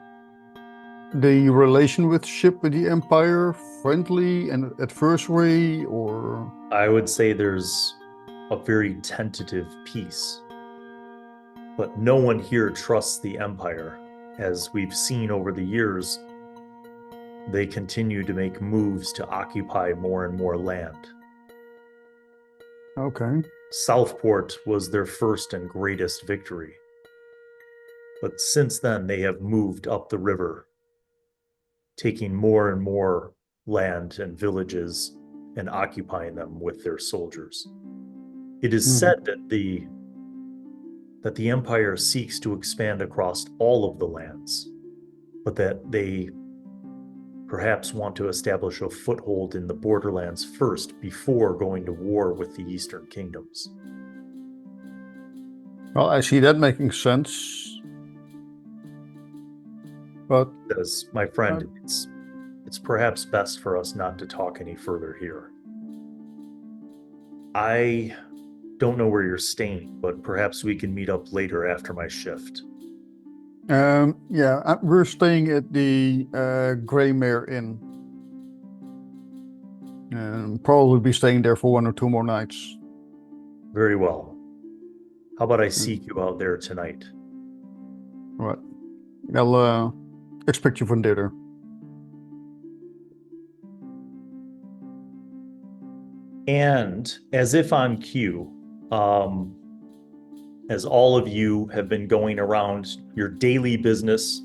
the relationship with the Empire, friendly and adversary, or? I would say there's a very tentative peace. But no one here trusts the Empire. As we've seen over the years, they continue to make moves to occupy more and more land. Okay. Southport was their first and greatest victory. But since then, they have moved up the river, taking more and more land and villages and occupying them with their soldiers. It is said that the Empire seeks to expand across all of the lands, but that they perhaps want to establish a foothold in the borderlands first before going to war with the Eastern Kingdoms. Well, I see that making sense. But Because, my friend, it's perhaps best for us not to talk any further here. I don't know where you're staying, but perhaps we can meet up later after my shift. yeah, we're staying at the Grey Mare Inn. And probably be staying there for 1 or 2 more nights. Very well. How about I seek you out there tonight? Right. I'll expect you from there. And as if on cue, as all of you have been going around your daily business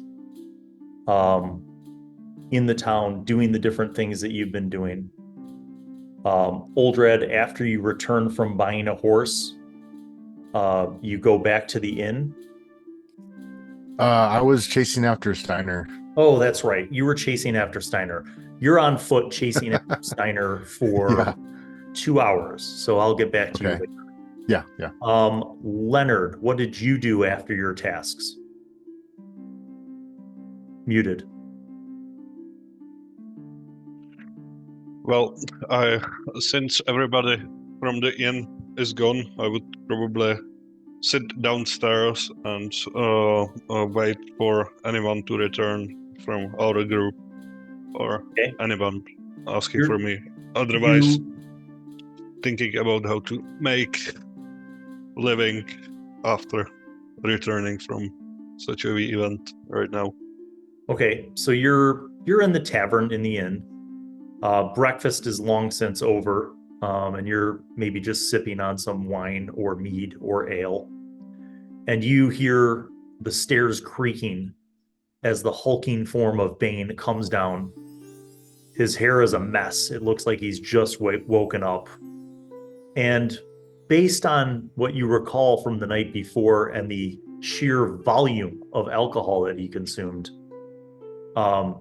in the town, doing the different things that you've been doing, Oldrad, after you return from buying a horse, you go back to the inn. I was chasing after Steiner. Oh, that's right. You were chasing after Steiner. You're on foot chasing after Steiner for 2 hours. So I'll get back to you later. Yeah. Leonard, what did you do after your tasks? Muted. Well, since everybody from the inn is gone, I would probably sit downstairs and wait for anyone to return from our group or anyone asking for me. Otherwise, thinking about how to make living after returning from such a event right now. Okay, so you're in the tavern in the inn. Breakfast is long since over, and you're maybe just sipping on some wine or mead or ale. And you hear the stairs creaking as the hulking form of Bane comes down. His hair is a mess. It looks like he's just woken up. And based on what you recall from the night before and the sheer volume of alcohol that he consumed,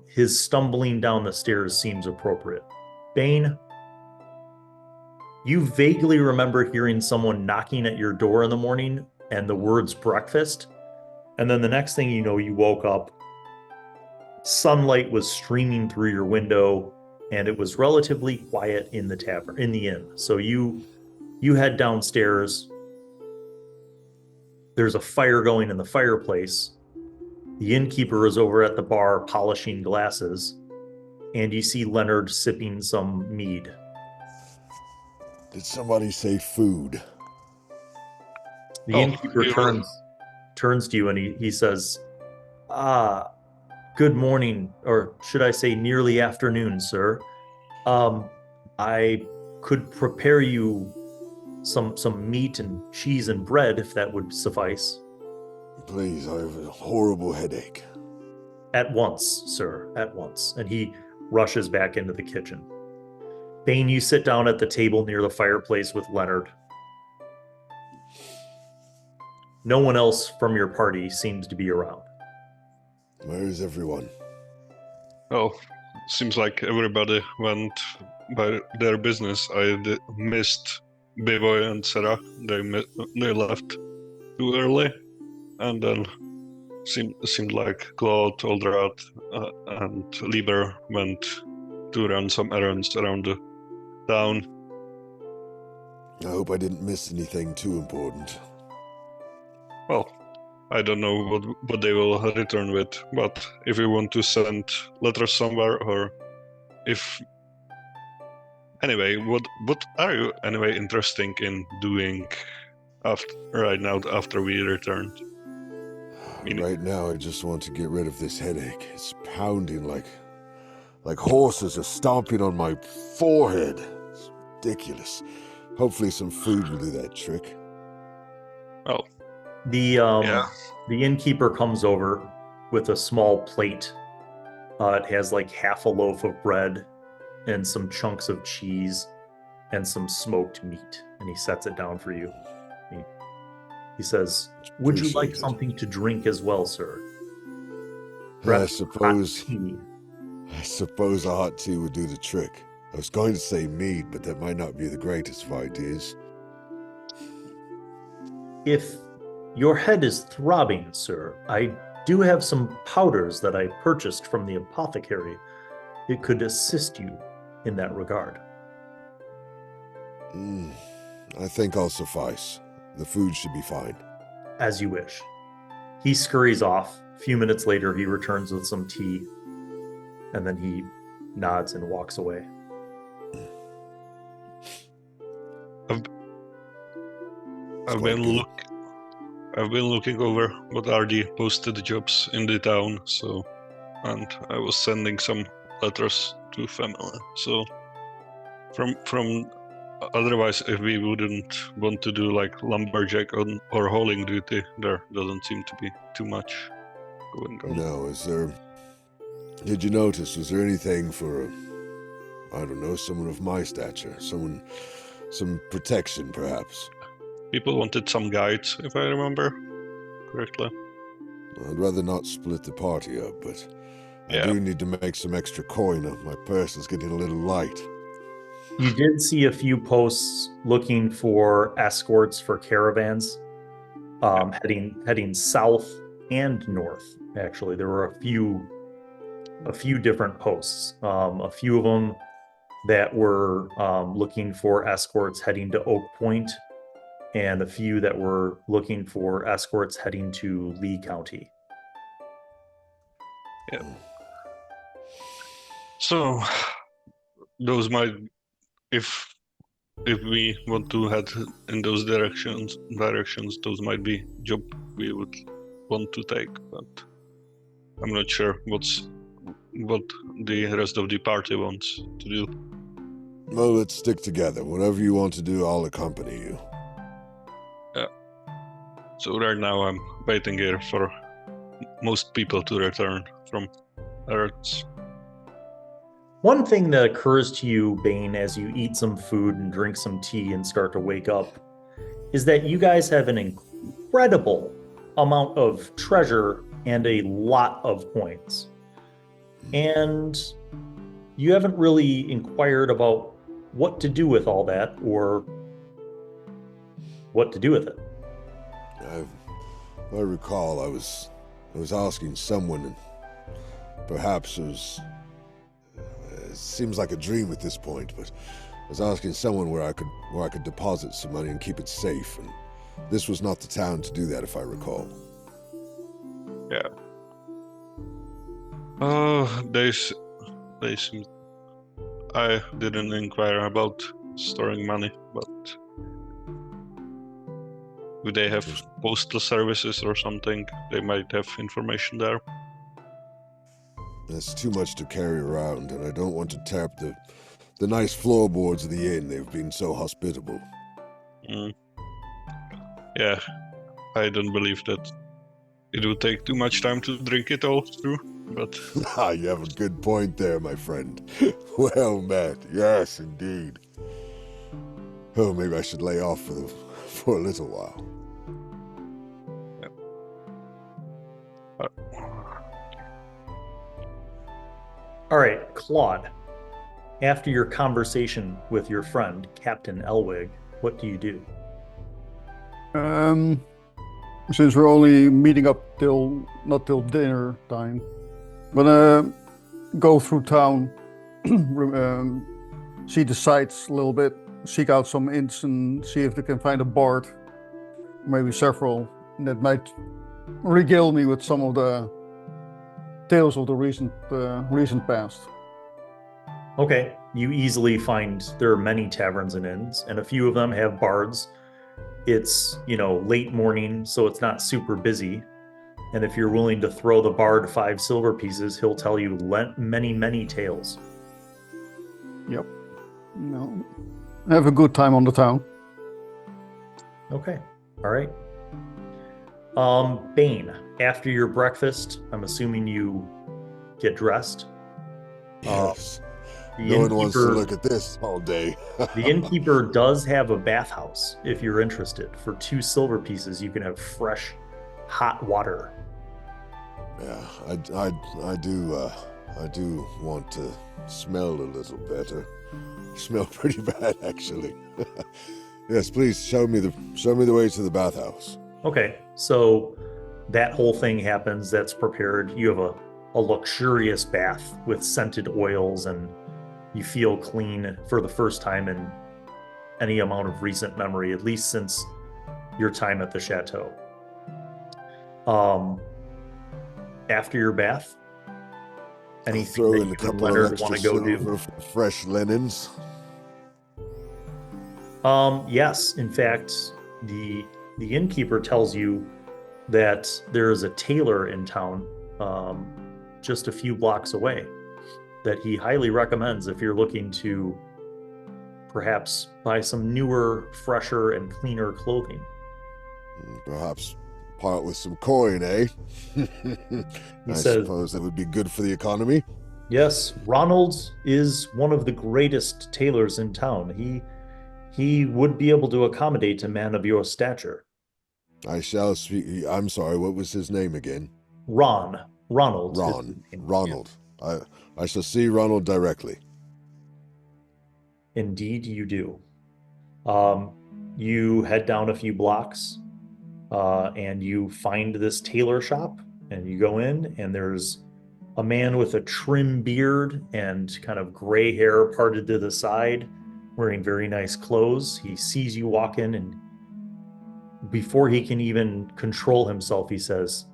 his stumbling down the stairs seems appropriate. Bane, you vaguely remember hearing someone knocking at your door in the morning and the words breakfast. And then the next thing you know, you woke up. Sunlight was streaming through your window, and it was relatively quiet in the tavern, in the inn. So you head downstairs. There's a fire going in the fireplace. The innkeeper is over at the bar polishing glasses, and you see Leonard sipping some mead. Did somebody say food? The innkeeper turns to you and he says, good morning, or should I say nearly afternoon, sir. I could prepare you some meat and cheese and bread if that would suffice. Please, I have a horrible headache. At once, sir, at once. And he rushes back into the kitchen. Bane, you sit down at the table near the fireplace with Leonard. No one else from your party seems to be around. Where is everyone? Oh, seems like everybody went by their business. I missed Bivoj and Sarah. They left too early. And then seemed like Claude, Oldrad, and Liber went to run some errands around the town. I hope I didn't miss anything too important. Well, I don't know what they will return with, but if you want to send letters somewhere, or if... Anyway, what are you anyway interested in doing right now after we returned? Right now, I just want to get rid of this headache. It's pounding like horses are stomping on my forehead. It's ridiculous. Hopefully some food will do that trick. Well, the innkeeper comes over with a small plate. It has like half a loaf of bread and some chunks of cheese and some smoked meat, and he sets it down for you. He says, would you like something to drink as well, sir? I suppose a hot tea would do the trick. I was going to say mead, but that might not be the greatest of ideas. If your head is throbbing, sir, I do have some powders that I purchased from the apothecary. It could assist you in that regard. I think I'll suffice. The food should be fine. As you wish. He scurries off. A few minutes later, he returns with some tea, and then he nods and walks away. I've been I've been looking over what are the posted jobs in the town, and I was sending some letters to family. So from otherwise, if we wouldn't want to do like lumberjack or hauling duty, there doesn't seem to be too much going on. No, did you notice, was there anything for, I don't know, someone of my stature? Some protection, perhaps? People wanted some guides, if I remember correctly. I'd rather not split the party up, but I Yeah. do need to make some extra coin up. My purse is getting a little light. You did see a few posts looking for escorts for caravans, heading south and north. Actually, there were a few different posts. A few of them that were looking for escorts heading to Oak Point, and a few that were looking for escorts heading to Lee County. Yeah. So those might, if we want to head in those directions, those might be job we would want to take, but I'm not sure what the rest of the party wants to do. Well, let's stick together. Whatever you want to do, I'll accompany you. Yeah. So right now I'm waiting here for most people to return from Earth. One thing that occurs to you, Bane, as you eat some food and drink some tea and start to wake up, is that you guys have an incredible amount of treasure and a lot of coins. And you haven't really inquired about what to do with all that or what to do with it. If I recall, I was asking someone, and perhaps it seems like a dream at this point, but I was asking someone where I could deposit some money and keep it safe, and this was not the town to do that, if I recall. Yeah. They seem. I didn't inquire about storing money, but if they have postal services or something, they might have information there. That's too much to carry around, and I don't want to tear up the nice floorboards of the inn. They've been so hospitable. Yeah, I don't believe that it would take too much time to drink it all through, but... You have a good point there, my friend. Well met. Yes, indeed. Oh, maybe I should lay off for a little while. All right, Claude, after your conversation with your friend, Captain Elwig, what do you do? Since we're only meeting up not till dinner time, I'm gonna go through town, see the sights a little bit, seek out some inns and see if they can find a bard, maybe several, that might regale me with some of the tales of the recent past. Okay, you easily find there are many taverns and inns, and a few of them have bards. It's, late morning, so it's not super busy. And if you're willing to throw the bard 5 silver pieces, he'll tell you many, many tales. Yep. Have a good time on the town. Okay, all right. Bane, after your breakfast, I'm assuming you get dressed. Yes. The No one wants to innkeeper- look at this all day. The innkeeper does have a bathhouse if you're interested. For 2 silver pieces, you can have fresh, hot water. Yeah, I do want to smell a little better. Smell pretty bad, actually. Yes, please show me the way to the bathhouse. Okay, so that whole thing happens. That's prepared. You have a luxurious bath with scented oils, and you feel clean for the first time in any amount of recent memory, at least since your time at the chateau. After your bath, anything Throw that in you a and couple of Leonard extra want to go do? silver for fresh linens. Yes, in fact, the innkeeper tells you that there is a tailor in town, just a few blocks away, that he highly recommends if you're looking to perhaps buy some newer, fresher, and cleaner clothing. Perhaps part with some coin, eh? I suppose that would be good for the economy. Yes, Ronald is one of the greatest tailors in town. He would be able to accommodate a man of your stature. I shall speak. I'm sorry, what was his name again? Ronald. Ronald. I shall see Ronald directly. Indeed, you do. You head down a few blocks, and you find this tailor shop, and you go in, and there's a man with a trim beard and kind of gray hair parted to the side, wearing very nice clothes. He sees you walk in, and before he can even control himself, he says,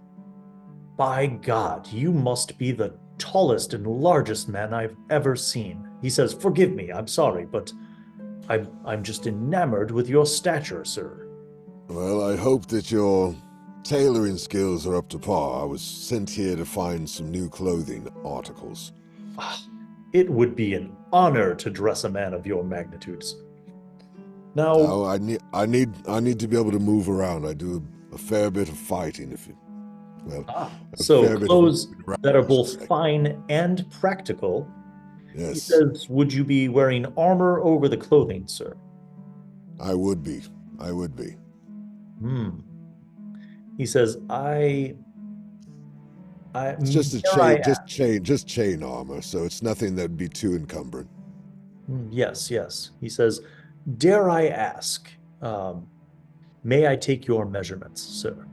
"By God, you must be the tallest and largest man I've ever seen." He says, "Forgive me, I'm sorry, but I'm just enamored with your stature, sir." Well, I hope that your tailoring skills are up to par. I was sent here to find some new clothing articles. It would be an honor to dress a man of your magnitudes. Now, I need to be able to move around. I do a fair bit of fighting. So clothes that are both fine and practical. Yes. He says, "Would you be wearing armor over the clothing, sir?" I would be. He says, It's just chain armor, so it's nothing that'd be too encumbrant. Yes. He says, "Dare I ask, may I take your measurements, sir?"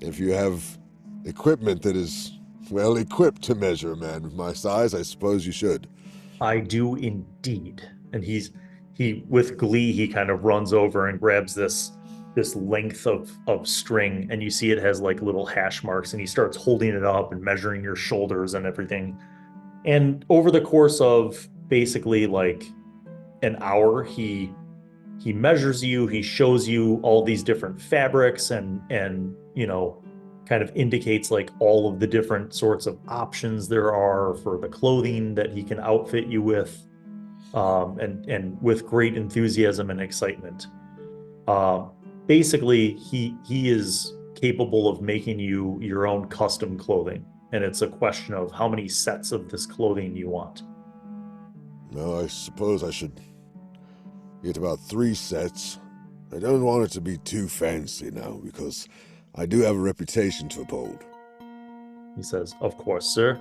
If you have equipment that is well equipped to measure a man of my size, I suppose you should. I do indeed. And he with glee, he kind of runs over and grabs this length of string, and you see it has like little hash marks, and he starts holding it up and measuring your shoulders and everything. And over the course of basically like an hour, he measures you, he shows you all these different fabrics, and kind of indicates like all of the different sorts of options there are for the clothing that he can outfit you with, and with great enthusiasm and excitement. Basically, he is capable of making you your own custom clothing, and it's a question of how many sets of this clothing you want. No, I suppose I should get about 3 sets. I don't want it to be too fancy now, because I do have a reputation to uphold. He says, "Of course, sir.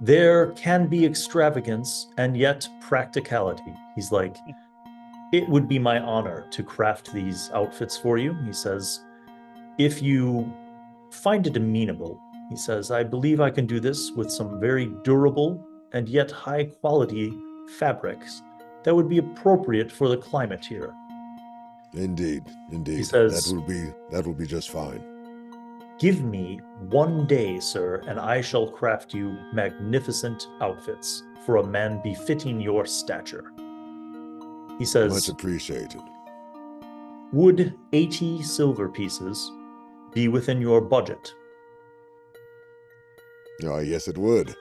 There can be extravagance and yet practicality." He's like, "It would be my honor to craft these outfits for you." He says, "If you find it amenable," he says, "I believe I can do this with some very durable and yet high quality fabrics that would be appropriate for the climate here." Indeed. He says, that will be just fine. "Give me 1 day, sir, and I shall craft you magnificent outfits for a man befitting your stature." He says, "Much appreciated." "Would 80 silver pieces be within your budget?" Yes, it would.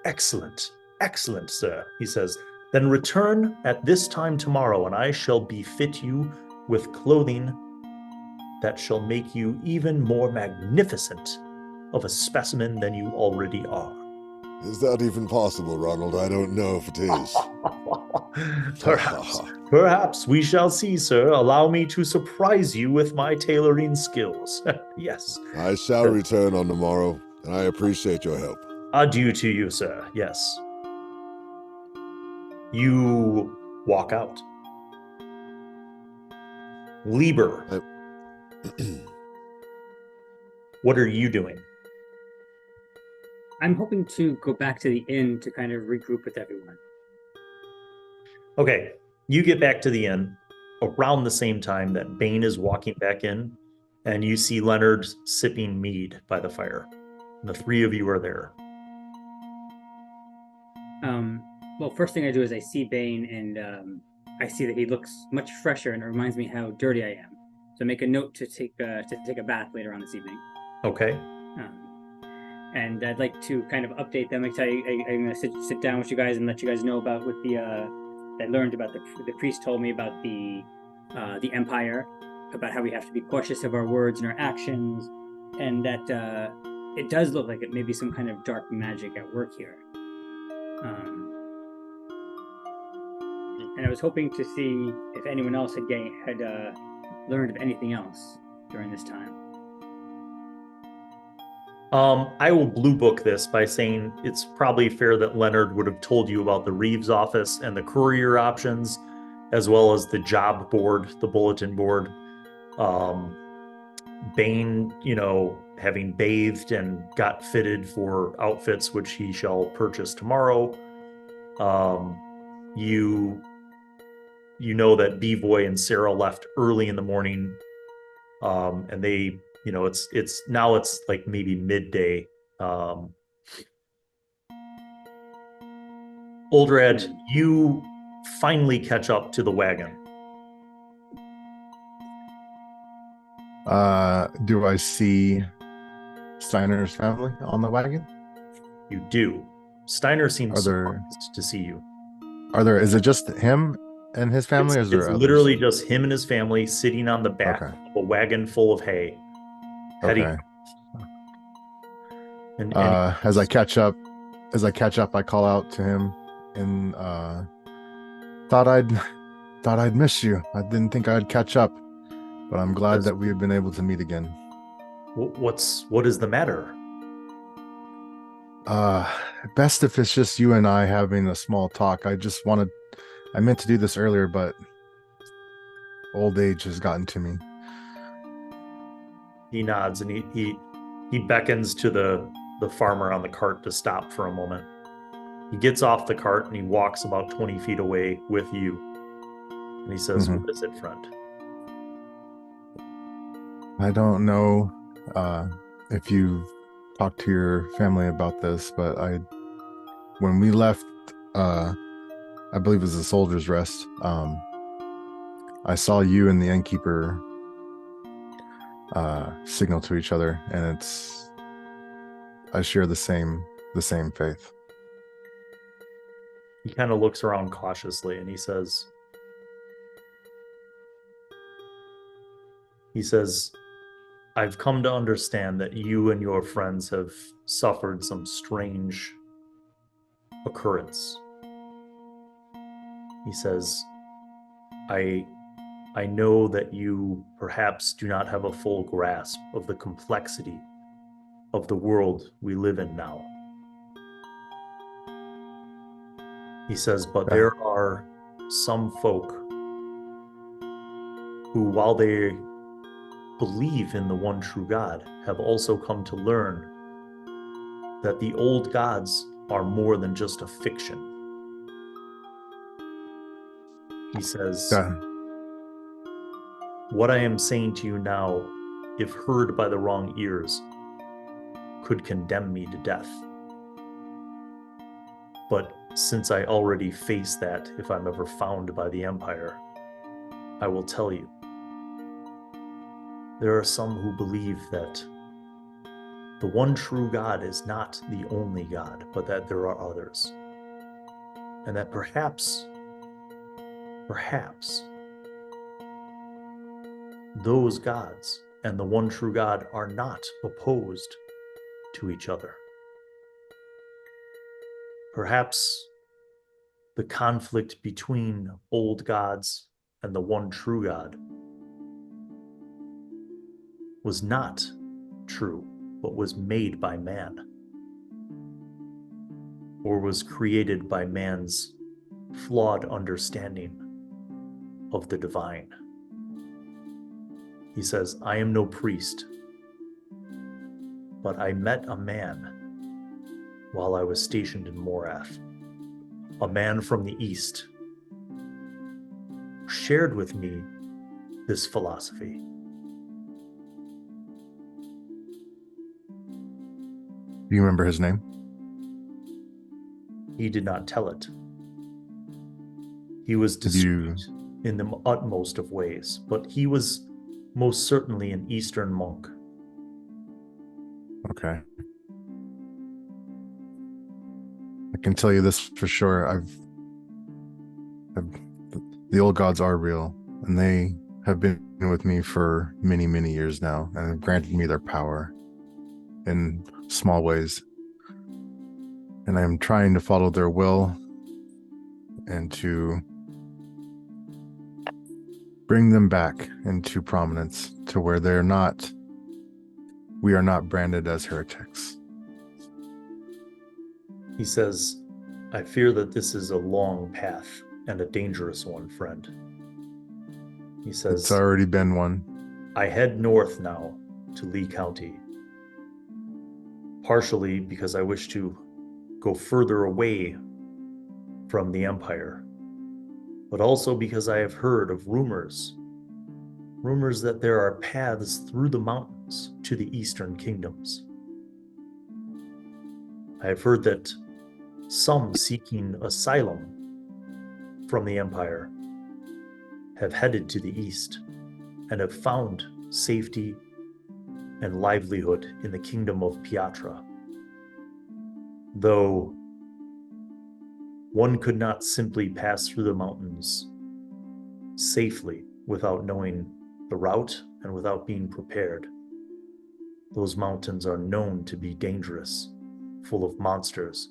Excellent, sir. He says, "Then return at this time tomorrow, and I shall befit you with clothing that shall make you even more magnificent of a specimen than you already are." Is that even possible, Ronald? I don't know if it is. Perhaps we shall see, sir. Allow me to surprise you with my tailoring skills. Yes. I shall return on the morrow, and I appreciate your help. Adieu to you, sir. Yes. You walk out. Liber, what are you doing? I'm hoping to go back to the inn to kind of regroup with everyone. Okay, you get back to the inn around the same time that Bane is walking back in, and you see Leonard sipping mead by the fire. And the 3 of you are there. Well, first thing I do is I see Bane, and I see that he looks much fresher, and it reminds me how dirty I am. So make a note to take a bath later on this evening. Okay. And I'd like to kind of update them. I'm going to sit down with you guys and let you guys know about what I learned about the priest told me about the Empire, about how we have to be cautious of our words and our actions, and that it does look like it may be some kind of dark magic at work here. And I was hoping to see if anyone else had learned of anything else during this time. I will blue book this by saying it's probably fair that Leonard would have told you about the Reeves office and the courier options, as well as the job board, the bulletin board. Bane, having bathed and got fitted for outfits, which he shall purchase tomorrow. You know that Bivoj and Sarah left early in the morning, and they, it's like maybe midday. Oldrad, you finally catch up to the wagon. Do I see Steiner's family on the wagon? You do. Steiner seems surprised to see you. Is it just him and his family, or is there it's others? Literally just him and his family sitting on the back of a wagon full of hay. Okay. And as I catch up, I call out to him and thought I'd miss you. I didn't think I'd catch up, but I'm glad that we have been able to meet again. What is the matter? Best if it's just you and I having a small talk. I meant to do this earlier, but old age has gotten to me. He nods and he beckons to the farmer on the cart to stop for a moment. He gets off the cart and he walks about 20 feet away with you. And he says, What is it, friend? I don't know if you've talked to your family about this, but when we left, I believe it was the Soldier's Rest, I saw you and the innkeeper signal to each other, and I share the same faith. He kind of looks around cautiously and he says, I've come to understand that you and your friends have suffered some strange occurrence. He says, I know that you perhaps do not have a full grasp of the complexity of the world we live in now. He says, but there are some folk who, while they believe in the one true God, have also come to learn that the old gods are more than just a fiction. He says, what I am saying to you now, if heard by the wrong ears, could condemn me to death. But since I already face that if I'm ever found by the Empire, I will tell you. There are some who believe that the one true God is not the only God, but that there are others. And that perhaps, those gods and the one true God are not opposed to each other. Perhaps the conflict between old gods and the one true God was not true, but was made by man, or was created by man's flawed understanding of the divine. He says, I am no priest, but I met a man while I was stationed in Morath, a man from the East, who shared with me this philosophy. Do you remember his name? He did not tell it. He was discreet in the utmost of ways, but he was Most certainly an Eastern monk. Okay. I can tell you this for sure. The old gods are real, and they have been with me for many, many years now, and have granted me their power in small ways. And I am trying to follow their will and to bring them back into prominence to where we are not branded as heretics. He says, I fear that this is a long path and a dangerous one, friend. He says, It's already been one. I head north now to Lee County, partially because I wish to go further away from the Empire, but also because I have heard of rumors that there are paths through the mountains to the Eastern Kingdoms. I have heard that some seeking asylum from the Empire have headed to the east and have found safety and livelihood in the kingdom of Piatra. Though one could not simply pass through the mountains safely without knowing the route and without being prepared. Those mountains are known to be dangerous, full of monsters,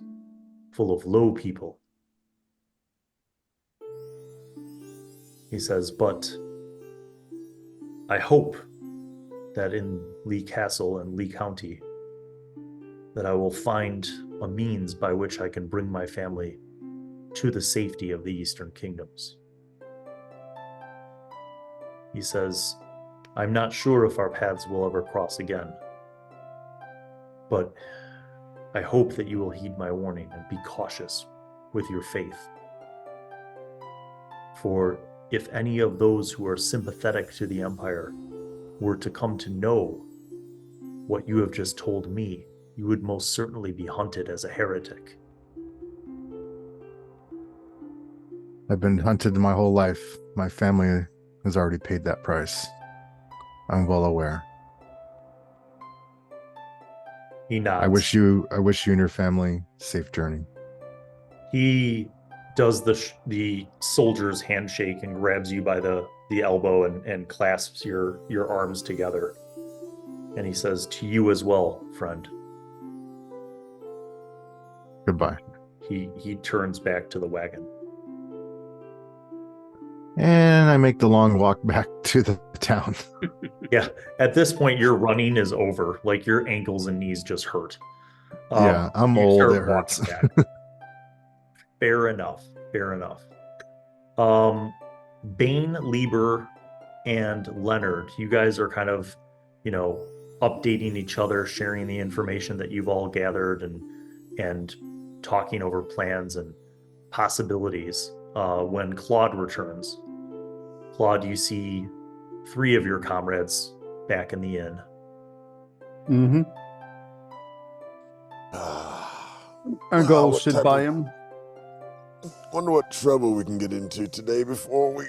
full of low people. He says, but I hope that in Lee Castle and Lee County, that I will find a means by which I can bring my family to the safety of the Eastern Kingdoms. He says, I'm not sure if our paths will ever cross again, but I hope that you will heed my warning and be cautious with your faith. For if any of those who are sympathetic to the Empire were to come to know what you have just told me, you would most certainly be hunted as a heretic. I've been hunted my whole life. My family has already paid that price. I'm well aware. He nods. I wish you and your family safe journey. He does the soldier's handshake and grabs you by the elbow and clasps your arms together. And he says, to you as well, friend. Goodbye. He turns back to the wagon. And I make the long walk back to the town. Yeah, at this point, your running is over. Like, your ankles and knees just hurt. Yeah, I'm you old. start It hurts. walking back. Fair enough. Bane, Liber, and Leonard, you guys are kind of, updating each other, sharing the information that you've all gathered and talking over plans and possibilities. When Claude returns, you see 3 of your comrades back in the inn. Mm-hmm. I go what sit type by of- him. Wonder what trouble we can get into today before we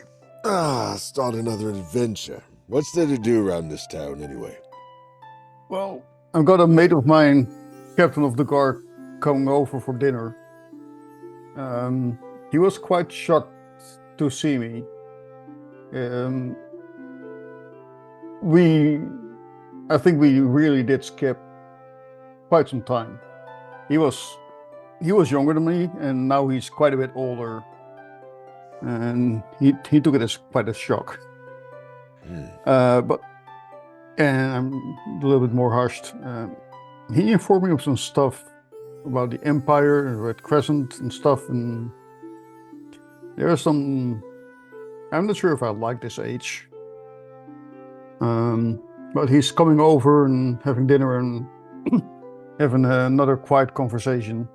start another adventure. What's there to do around this town anyway? Well, I've got a mate of mine, captain of the guard, coming over for dinner. He was quite shocked to see me. I think we really did skip quite some time. He was younger than me, and now he's quite a bit older, and he took it as quite a shock. And I'm a little bit more hushed. He informed me of some stuff about the Empire and Red Crescent and stuff, and there's some. I'm not sure if I like this age. But he's coming over and having dinner and having another quiet conversation.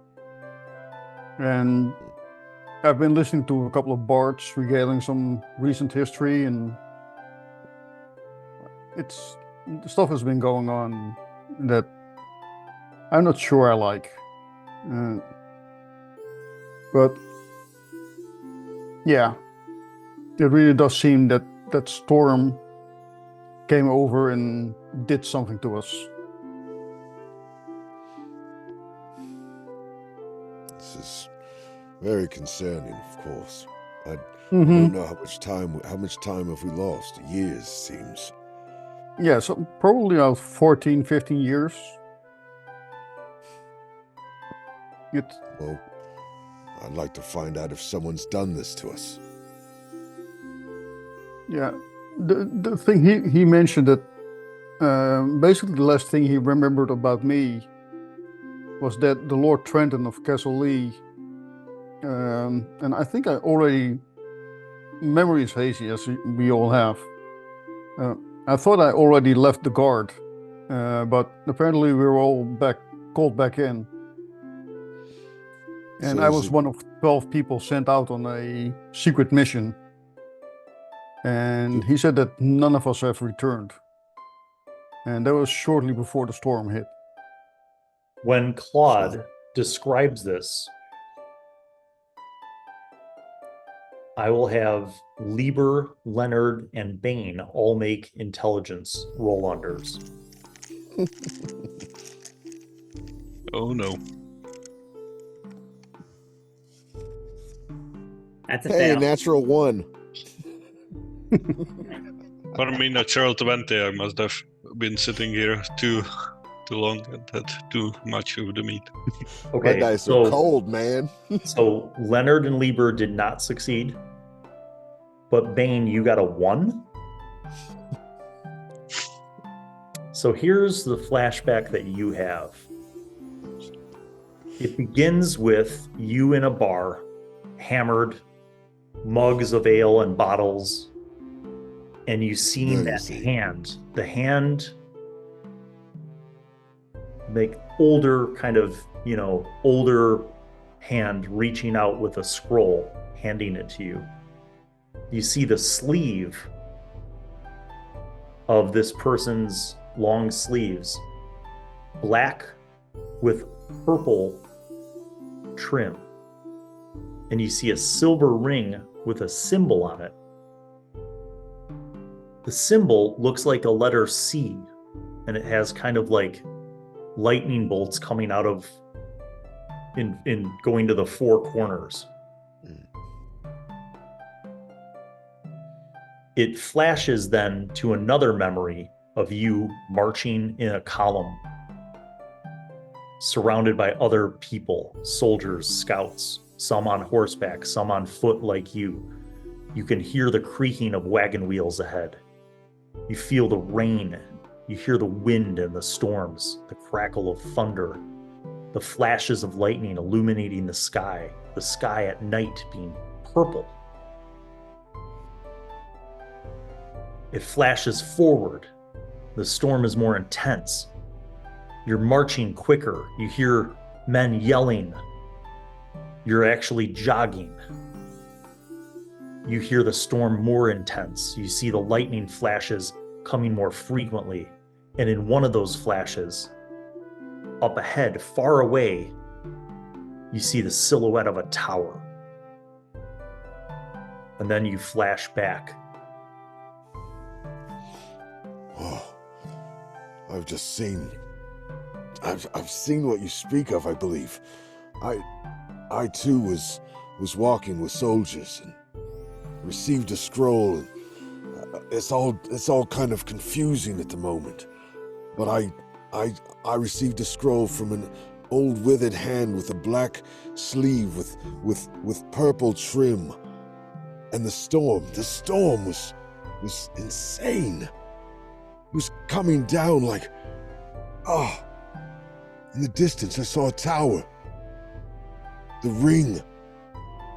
And I've been listening to a couple of bards regaling some recent history, and the stuff has been going on that I'm not sure I like. But yeah, it really does seem that storm came over and did something to us. This is very concerning, of course. I Mm-hmm. don't know how much time have we lost? Years, seems. Yeah, so probably about 14, 15 years. Well, I'd like to find out if someone's done this to us. Yeah, the thing he mentioned that basically the last thing he remembered about me was that the Lord Trenton of Castle Lee, and I think I already, memory is hazy as we all have. I thought I already left the guard, but apparently we were all called back in. And So I is was it- one of 12 people sent out on a secret mission. And he said that none of us have returned. And that was shortly before the storm hit. When Claude describes this, I will have Liber, Leonard, and Bane all make intelligence roll-unders. Oh no. That's a Hey, fail. natural one. For me, natural 20, I must have been sitting here too long and had too much of the meat. Okay, My dice so are cold, man. so Leonard and Liber did not succeed, but Bane, you got a 1. So here's the flashback that you have. It begins with you in a bar, hammered, mugs of ale and bottles, and you see that Noisy. hand. The hand, like older kind of, older hand reaching out with a scroll, handing it to you. You see the sleeve of this person's long sleeves, black with purple trim. And you see a silver ring with a symbol on it. The symbol looks like a letter C, and it has kind of like lightning bolts coming out of in going to the 4 corners. It flashes then to another memory of you marching in a column, surrounded by other people, soldiers, scouts, some on horseback, some on foot like you. You can hear the creaking of wagon wheels ahead. You feel the rain. You hear the wind and the storms, the crackle of thunder, the flashes of lightning illuminating the sky at night being purple. It flashes forward. The storm is more intense. You're marching quicker. You hear men yelling. You're actually jogging. You hear the storm more intense. You see the lightning flashes coming more frequently. And in one of those flashes, up ahead, far away, you see the silhouette of a tower. And then you flash back. Oh, I've just seen. I've seen what you speak of, I believe. I too was walking with soldiers and received a scroll. And it's all kind of confusing at the moment. But I received a scroll from an old withered hand with a black sleeve with purple trim. And the storm was insane. It was coming down like, in the distance I saw a tower. The ring.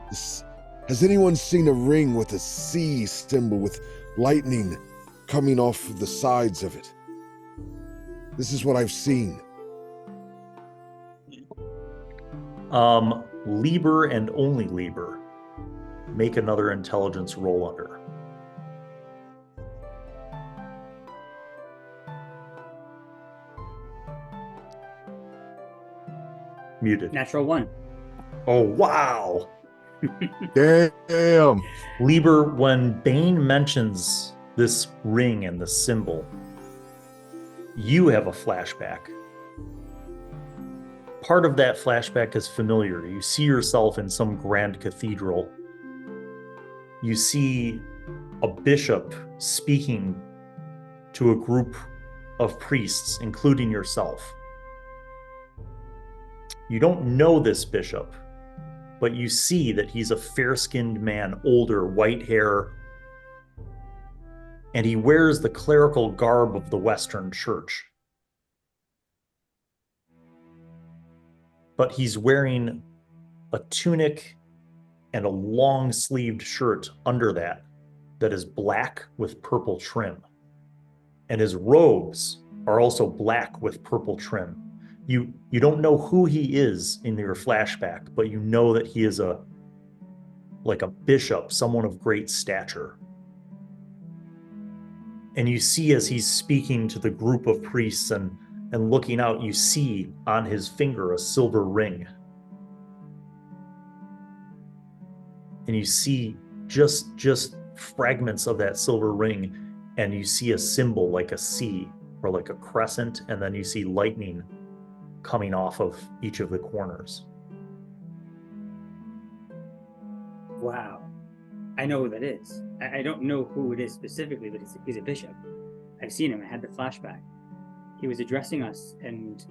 Has anyone seen a ring with a C symbol with lightning coming off of the sides of it? This is what I've seen. Liber and only Liber. Make another intelligence roll under. Muted. Natural 1. Oh, wow. Damn. Liber, when Bane mentions this ring and the symbol, you have a flashback. Part of that flashback is familiar. You see yourself in some grand cathedral. You see a bishop speaking to a group of priests, including yourself. You don't know this bishop, but you see that he's a fair-skinned man, older, white hair, and he wears the clerical garb of the Western Church. But he's wearing a tunic and a long-sleeved shirt under that is black with purple trim. And his robes are also black with purple trim. You don't know who he is in your flashback, but you know that he is a bishop, someone of great stature. And you see as he's speaking to the group of priests and looking out, you see on his finger a silver ring. And you see just fragments of that silver ring, and you see a symbol like a C or like a crescent, and then you see lightning coming off of each of the corners. Wow. I know who that is. I don't know who it is specifically, but he's a bishop. I've seen him. I had the flashback. He was addressing us and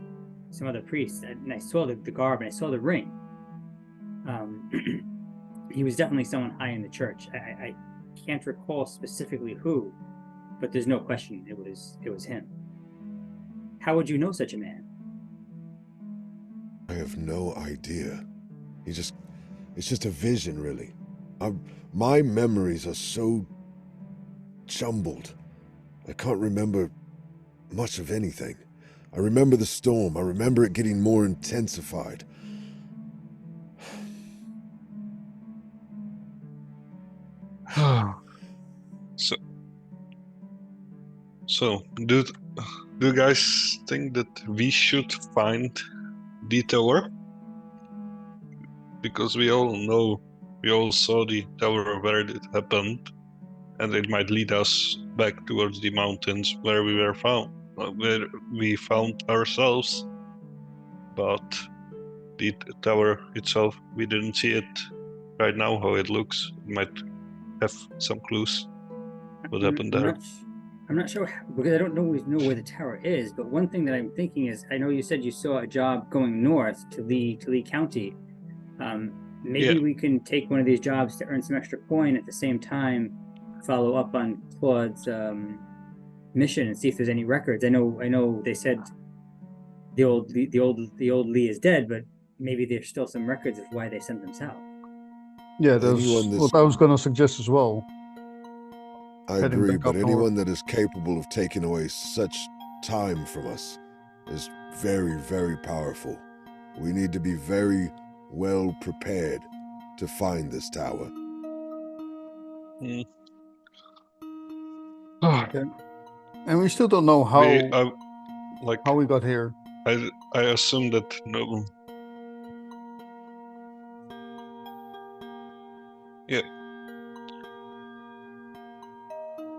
some other priests, and I saw the garb and I saw the ring. He was definitely someone high in the church. I can't recall specifically who, but there's no question it was him. How would you know such a man? I have no idea. It's just a vision, really. My memories are so jumbled. I can't remember much of anything. I remember the storm. I remember it getting more intensified. So do you guys think that we should find the tower? Because we all saw the tower where it happened, and it might lead us back towards the mountains where we found ourselves. But the tower itself, we didn't see it right now, how it looks. It might have some clues what happened there. I'm not sure, because I don't always know where the tower is, but one thing that I'm thinking is, I know you said you saw a job going north to Lee County. Maybe we can take one of these jobs to earn some extra coin, at the same time follow up on Claude's mission and see if there's any records. I know they said the old Lee is dead, but maybe there's still some records of why they sent them south. Yeah, that's what I was going to suggest as well. I agree, but anyone that is capable of taking away such time from us is very, very powerful. We need to be very well prepared to find this tower. Okay. And we still don't know how we got here. I assume that no. Yeah.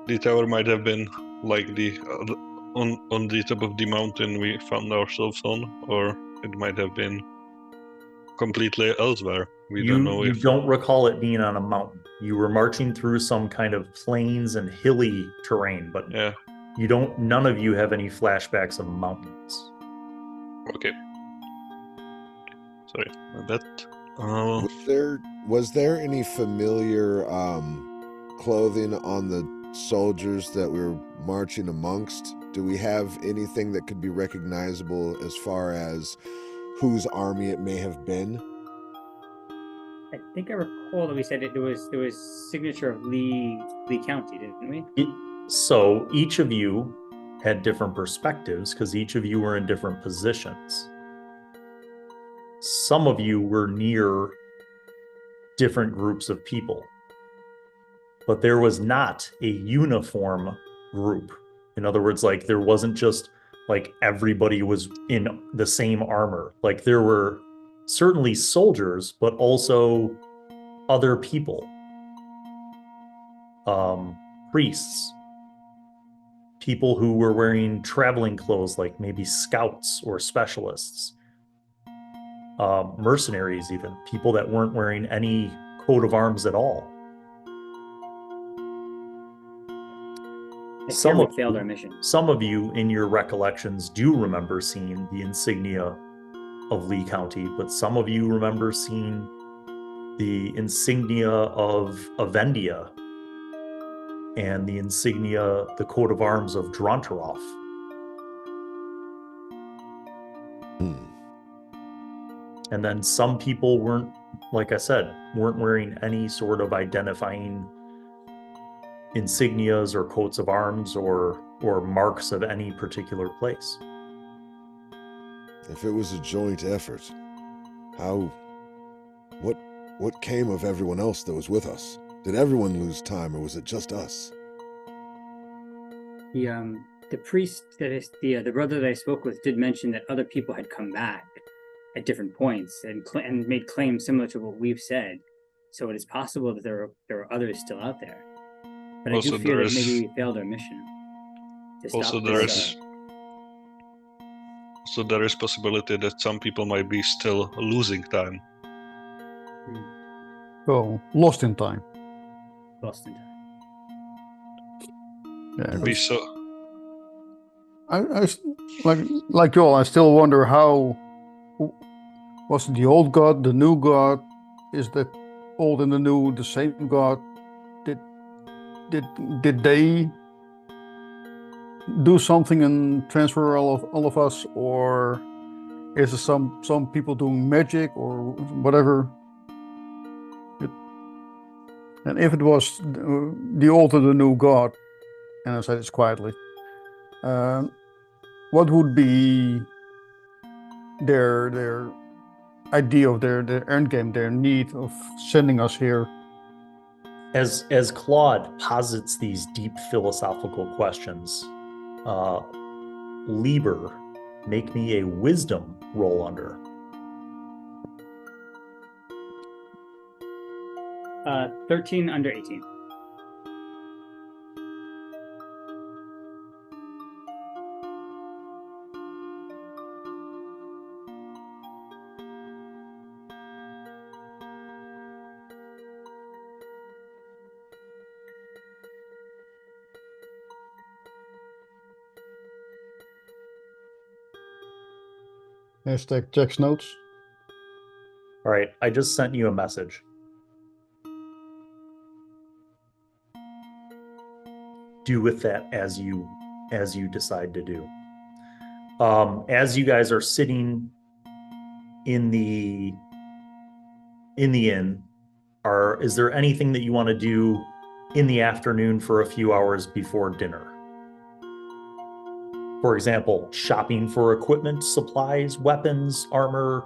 The tower might have been like on the top of the mountain we found ourselves on, or it might have been completely elsewhere. We don't know. You don't recall it being on a mountain. You were marching through some kind of plains and hilly terrain, but yeah, none of you have any flashbacks of mountains. Okay. Sorry, that. Was there any familiar clothing on the soldiers that we were marching amongst? Do we have anything that could be recognizable as far as whose army it may have been? I think I recall that we said there was signature of Lee County, didn't we? So each of you had different perspectives because each of you were in different positions. Some of you were near different groups of people, but there was not a uniform group. In other words, like there wasn't just like everybody was in the same armor. Like there were certainly soldiers, but also other people, priests, people who were wearing traveling clothes, like maybe scouts or specialists, mercenaries, even people that weren't wearing any coat of arms at all. I fear we failed our mission. Some of you in your recollections do remember seeing the insignia of Lee County, but some of you remember seeing the insignia of Avendia and the insignia, the coat of arms of Dronteroff. And then some people weren't, like I said, weren't wearing any sort of identifying insignias or coats of arms or marks of any particular place. If it was a joint effort, what came of everyone else that was with us? Did everyone lose time, or was it just us? The priest, the brother that I spoke with, did mention that other people had come back at different points and made claims similar to what we've said. So it is possible that there are others still out there. But also I do fear that maybe we failed our mission. So there is possibility that some people might be still losing time. Oh, lost in time. Lost in time. Yeah, I like you all, I still wonder how was the old god, the new god? Is that old and the new the same god? Did they do something and transfer all of us, or is there some people doing magic or whatever? And if it was the old or the new god, and I said this quietly, what would be their idea of their end game, their need of sending us here? As Claude posits these deep philosophical questions, Liber, make me a wisdom roll under. 13 under 18. Hashtag Jack's notes. All right, I just sent you a message. Do with that as you decide to do. As you guys are sitting in the inn, is there anything that you want to do in the afternoon for a few hours before dinner? For example, shopping for equipment, supplies, weapons, armor,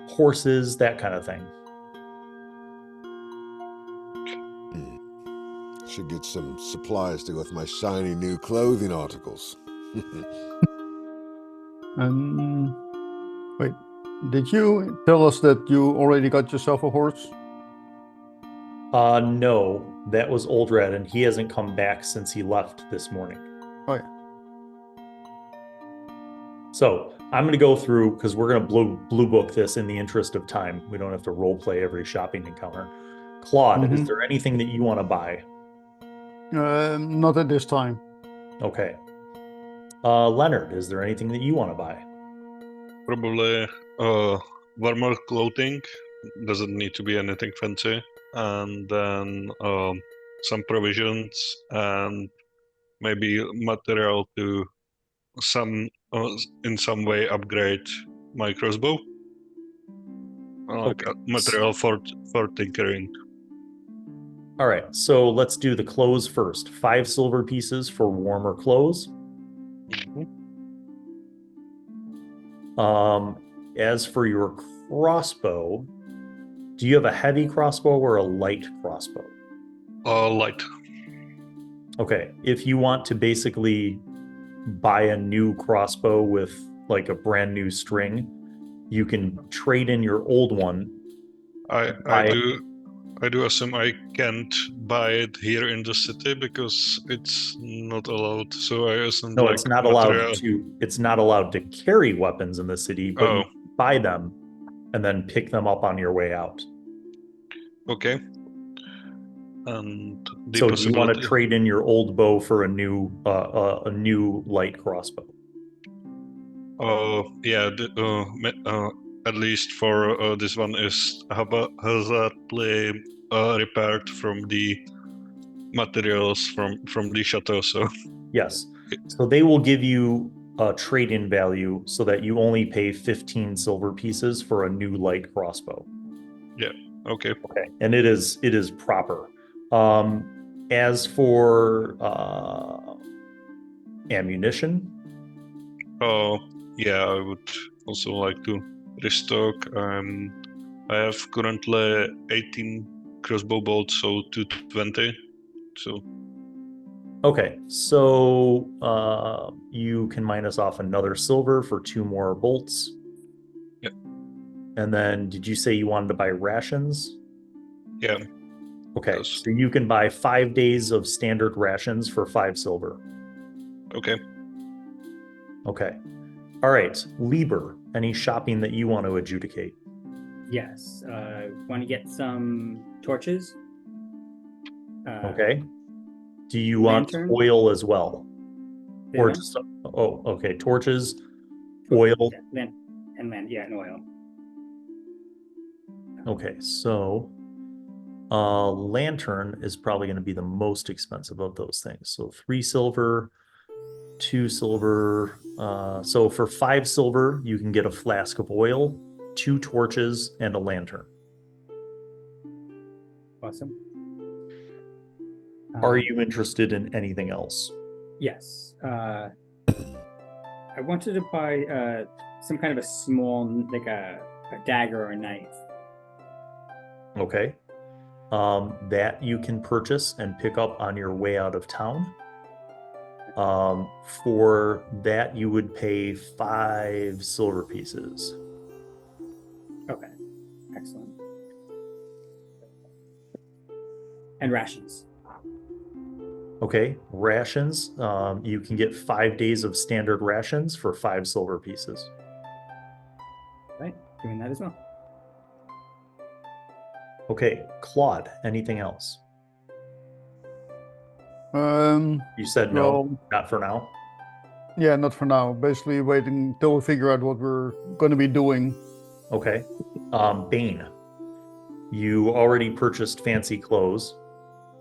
horses, that kind of thing. Should get some supplies to go with my shiny new clothing articles. Wait, did you tell us that you already got yourself a horse? No, that was Oldrad, and he hasn't come back since he left this morning. Oh, yeah. So I'm going to go through, because we're going to blue book this in the interest of time. We don't have to role play every shopping encounter. Claude, is there anything that you want to buy? Not at this time. Okay. Leonard, is there anything that you want to buy? Probably warmer clothing. Doesn't need to be anything fancy. And then some provisions and maybe material to in some way upgrade my crossbow. Okay. Material for tinkering. All right, so let's do the clothes first. 5 silver pieces for warmer clothes. As for your crossbow, do you have a heavy crossbow or a light crossbow? Light. Okay, if you want to basically buy a new crossbow with like a brand new string, you can trade in your old one. I do I do assume I can't buy it here in the city because it's not allowed. So I assume No, like it's not material. allowed to. It's not allowed to carry weapons in the city, but you buy them and then pick them up on your way out. Okay. And the So, do you want to possibility. trade in your old bow for a new light crossbow? Yeah. At least for this one is hazardly repaired from the materials from the chateau. So Yes. So they will give you a trade-in value so that you only pay 15 silver pieces for a new light crossbow. yeah. Okay. Okay. And it is proper. As for ammunition, yeah, I would also like to restock. I have currently 18 crossbow bolts, so 220. So okay. So you can minus off another silver for 2 more bolts. yeah. And then, did you say you wanted to buy rations? Yeah. Okay. Yes. So you can buy 5 days of standard rations for 5 silver. Okay. Okay. All right. Liber, any shopping that you want to adjudicate? Yes. Want to get some torches? Okay. Do you want lantern? oil as well? Say Or again? just, okay. Torches, oil. Yeah, and oil. Okay. So lantern is probably going to be the most expensive of those things. So 3 silver, 2 silver. So for 5 silver, you can get a flask of oil, 2 torches, and a lantern. Awesome. Are you interested in anything else? Yes. I wanted to buy some kind of a small, like a dagger or a knife. Okay. That you can purchase and pick up on your way out of town. For that, you would pay 5 silver pieces. Okay. Excellent. And rations. Okay. Rations. You can get 5 days of standard rations for 5 silver pieces. Right. Doing that as well. Okay. Claude, anything else? You said no, well, not for now. yeah, not for now. Basically waiting until we figure out what we're going to be doing. Okay. Bane, you already purchased fancy clothes,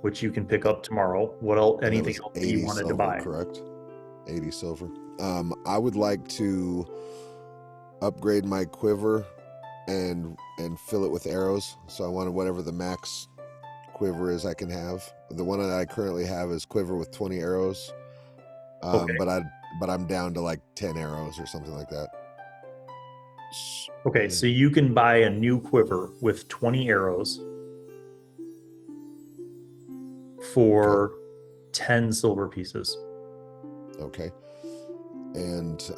which you can pick up tomorrow. What else? And that Anything was else that you 80 wanted to silver, buy? correct? 80 silver. I would like to upgrade my quiver and fill it with arrows. So I wanted whatever the max quiver is I can have. The one that I currently have is quiver with 20 arrows. Okay. But I'm down to like 10 arrows or something like that. Okay, so you can buy a new quiver with 20 arrows for 10 silver pieces. Okay. And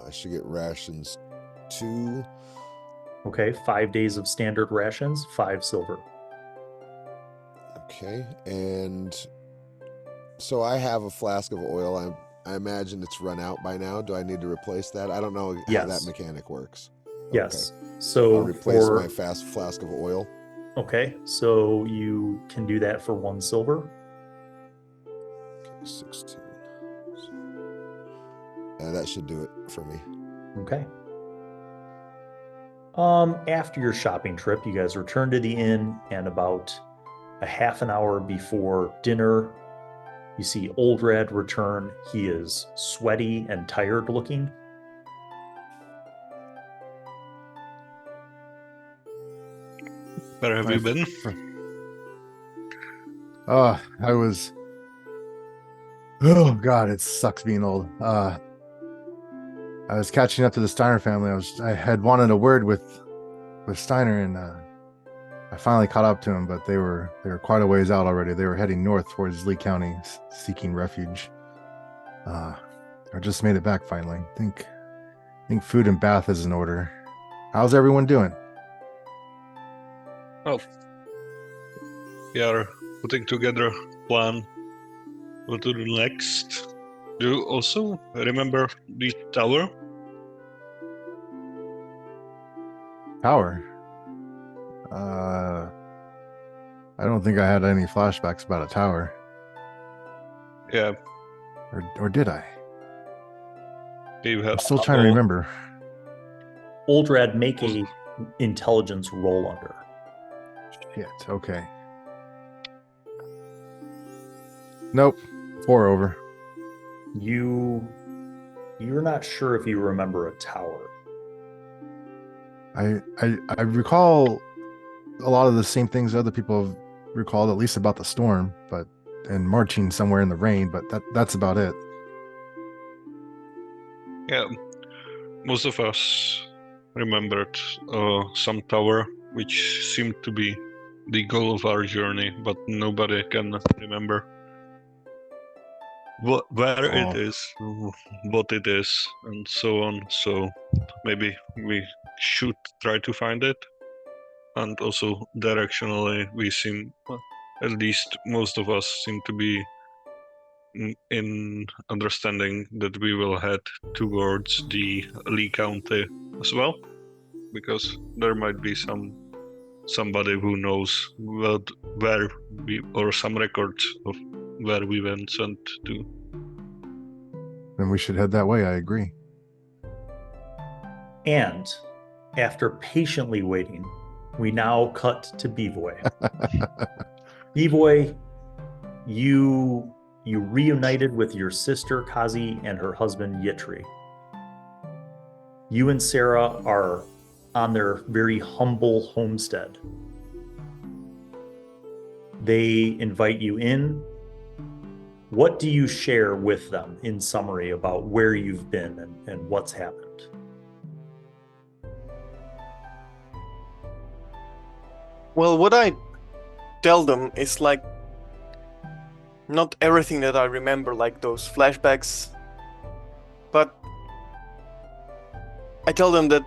I should get rations 2. Okay, 5 days of standard rations, 5 silver. Okay, and so I have a flask of oil. I imagine it's run out by now. Do I need to replace that? I don't know how Yes. that mechanic works. Yes. Okay. So I'll replace my fast flask of oil. Okay, so you can do that for 1 silver. Okay, 16. That should do it for me. Okay. After your shopping trip, you guys return to the inn, and about a half an hour before dinner, you see Oldrad return. He is sweaty and tired looking. Where have you been? I was. Oh God, it sucks being old. I was catching up to the Steiner family. I had wanted a word with Steiner, and I finally caught up to him, but they were quite a ways out already. They were heading north towards Lee County, seeking refuge. I just made it back finally. Think food and bath is in order. How's everyone doing? Oh. We are putting together a plan. What to do next? Do you also remember the tower? Tower. I don't think I had any flashbacks about a tower. Yeah, Or did I? you have. I'm still trying to remember. Oldrad, make a intelligence roll under. Shit, okay. Nope. 4 over. You're not sure if you remember a tower. I recall a lot of the same things other people have recalled, at least about the storm, and marching somewhere in the rain, but that's about it. Yeah, most of us remembered some tower, which seemed to be the goal of our journey, but nobody can remember where it is, what it is, and so on. So maybe we should try to find it. And also directionally, at least most of us seem to be in understanding that we will head towards the Lee County as well, because there might be somebody who knows where we, or some records of where we went sent to. Then we should head that way, I agree. And after patiently waiting, we now cut to Bivoj. Bivoj, you reunited with your sister Kazi and her husband Yitri. You and Sarah are on their very humble homestead. They invite you in. What do you share with them in summary about where you've been and what's happened? Well, what I tell them is like not everything that I remember, like those flashbacks, but I tell them that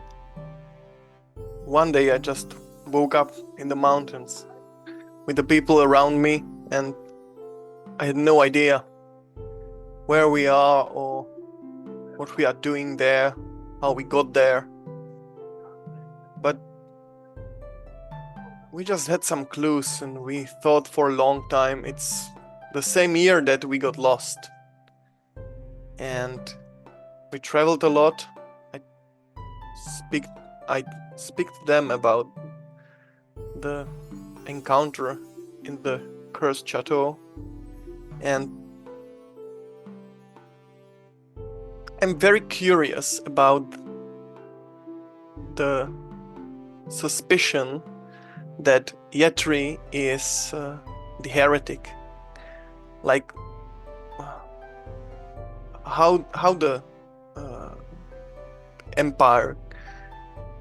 one day I just woke up in the mountains with the people around me, and I had no idea where we are or what we are doing there, how we got there. But we just had some clues, and we thought for a long time it's the same year that we got lost. And we traveled a lot. I speak to them about the encounter in the cursed chateau, and I'm very curious about the suspicion that Yetri is the heretic. Like how the Empire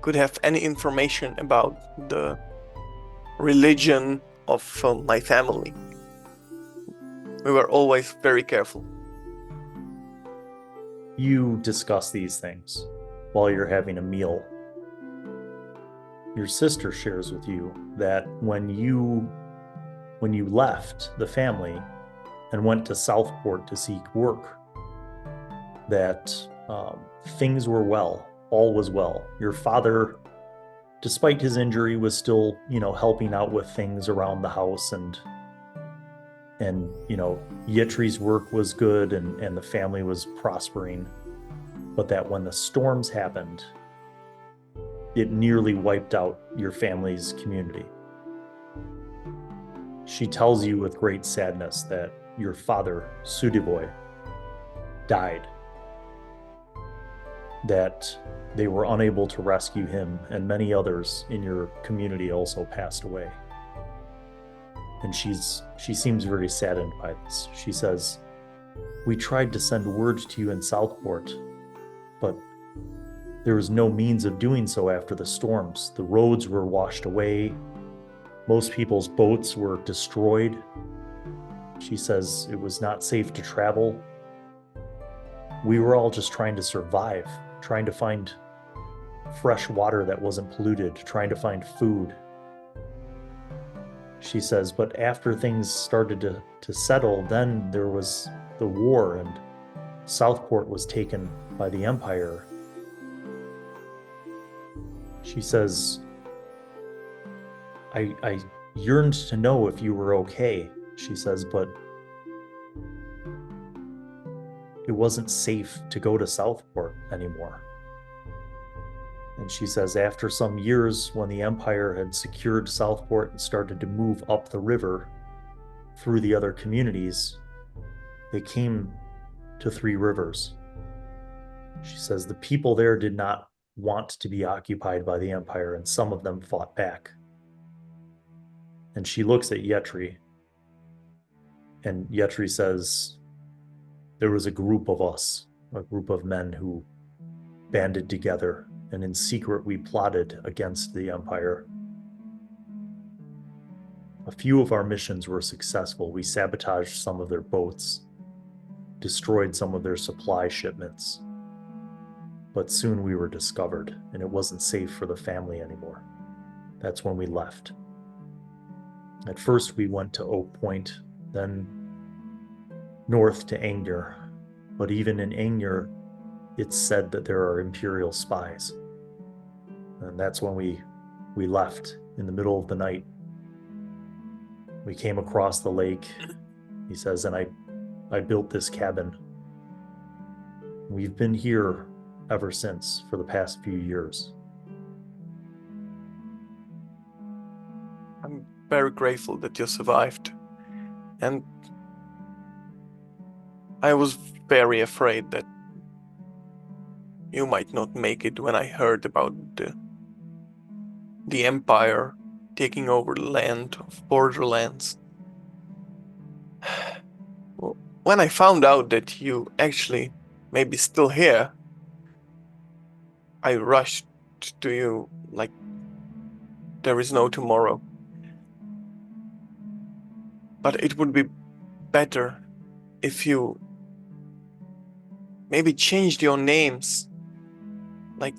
could have any information about the religion of my family. We were always very careful. You discuss these things while you're having a meal. Your sister shares with you that when you left the family and went to Southport to seek work, that things were well, all was well. Your father, despite his injury, was still, helping out with things around the house, and Yitri's work was good, and the family was prospering. But that when the storms happened, it nearly wiped out your family's community. She tells you with great sadness that your father, Sudivoj, died, that they were unable to rescue him, and many others in your community also passed away. And she seems very saddened by this. She says, "We tried to send word to you in Southport, but there was no means of doing so after the storms. The roads were washed away. Most people's boats were destroyed." She says it was not safe to travel. We were all just trying to survive, trying to find fresh water that wasn't polluted, trying to find food. She says, but after things started to settle, then there was the war and Southport was taken by the Empire. She says, I yearned to know if you were okay, she says, but it wasn't safe to go to Southport anymore. And she says, after some years, when the Empire had secured Southport and started to move up the river through the other communities, they came to Three Rivers. She says the people there did not want to be occupied by the Empire, and some of them fought back. And she looks at Yetri, and Yetri says, there was a group of us, a group of men who banded together, and in secret we plotted against the Empire. A few of our missions were successful. We sabotaged some of their boats, destroyed some of their supply shipments. But soon we were discovered, and it wasn't safe for the family anymore. That's when we left. At first we went to Oak Point, then north to Aigner. But even in Aigner, it's said that there are Imperial spies. And that's when we left in the middle of the night. We came across the lake, he says, and I built this cabin. We've been here ever since for the past few years. I'm very grateful that you survived. And I was very afraid that you might not make it when I heard about the Empire taking over the land of Borderlands. When I found out that you actually may be still here, I rushed to you like there is no tomorrow. But it would be better if you maybe changed your names. Like,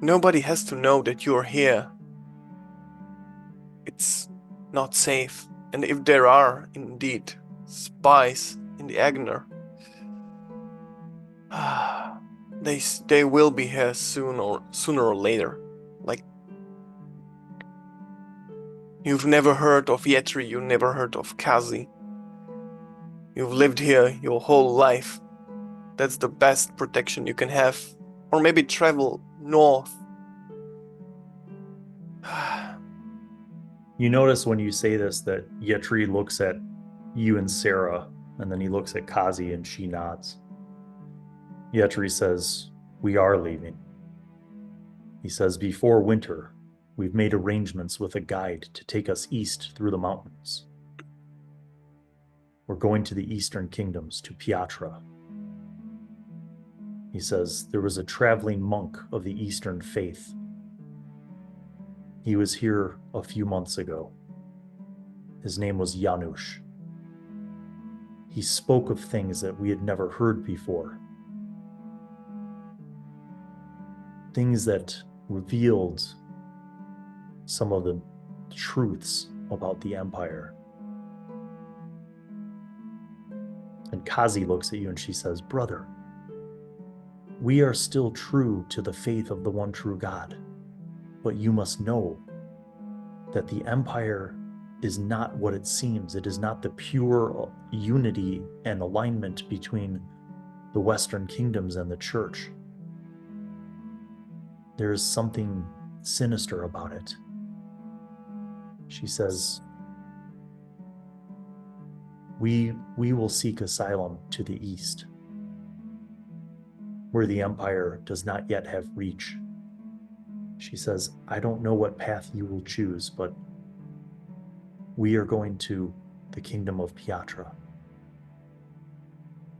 nobody has to know that you're here. It's not safe. And if there are indeed spies in the Aigner, they will be here sooner or later. Like, you've never heard of Yetri, you've never heard of Kazi. You've lived here your whole life. That's the best protection you can have. Or maybe travel north. You notice when you say this that Yetri looks at you and Sarah, and then he looks at Kazi and she nods. Yetri says, we are leaving. He says, before winter, we've made arrangements with a guide to take us east through the mountains. We're going to the eastern kingdoms, to Piatra. He says, there was a traveling monk of the Eastern faith. He was here a few months ago. His name was Janusz. He spoke of things that we had never heard before. Things that revealed some of the truths about the Empire. And Kazi looks at you and she says, brother, we are still true to the faith of the one true God. But you must know that the Empire is not what it seems. It is not the pure unity and alignment between the Western kingdoms and the Church. There is something sinister about it. She says, we will seek asylum to the east, where the Empire does not yet have reach. She says, I don't know what path you will choose, but we are going to the kingdom of Piatra.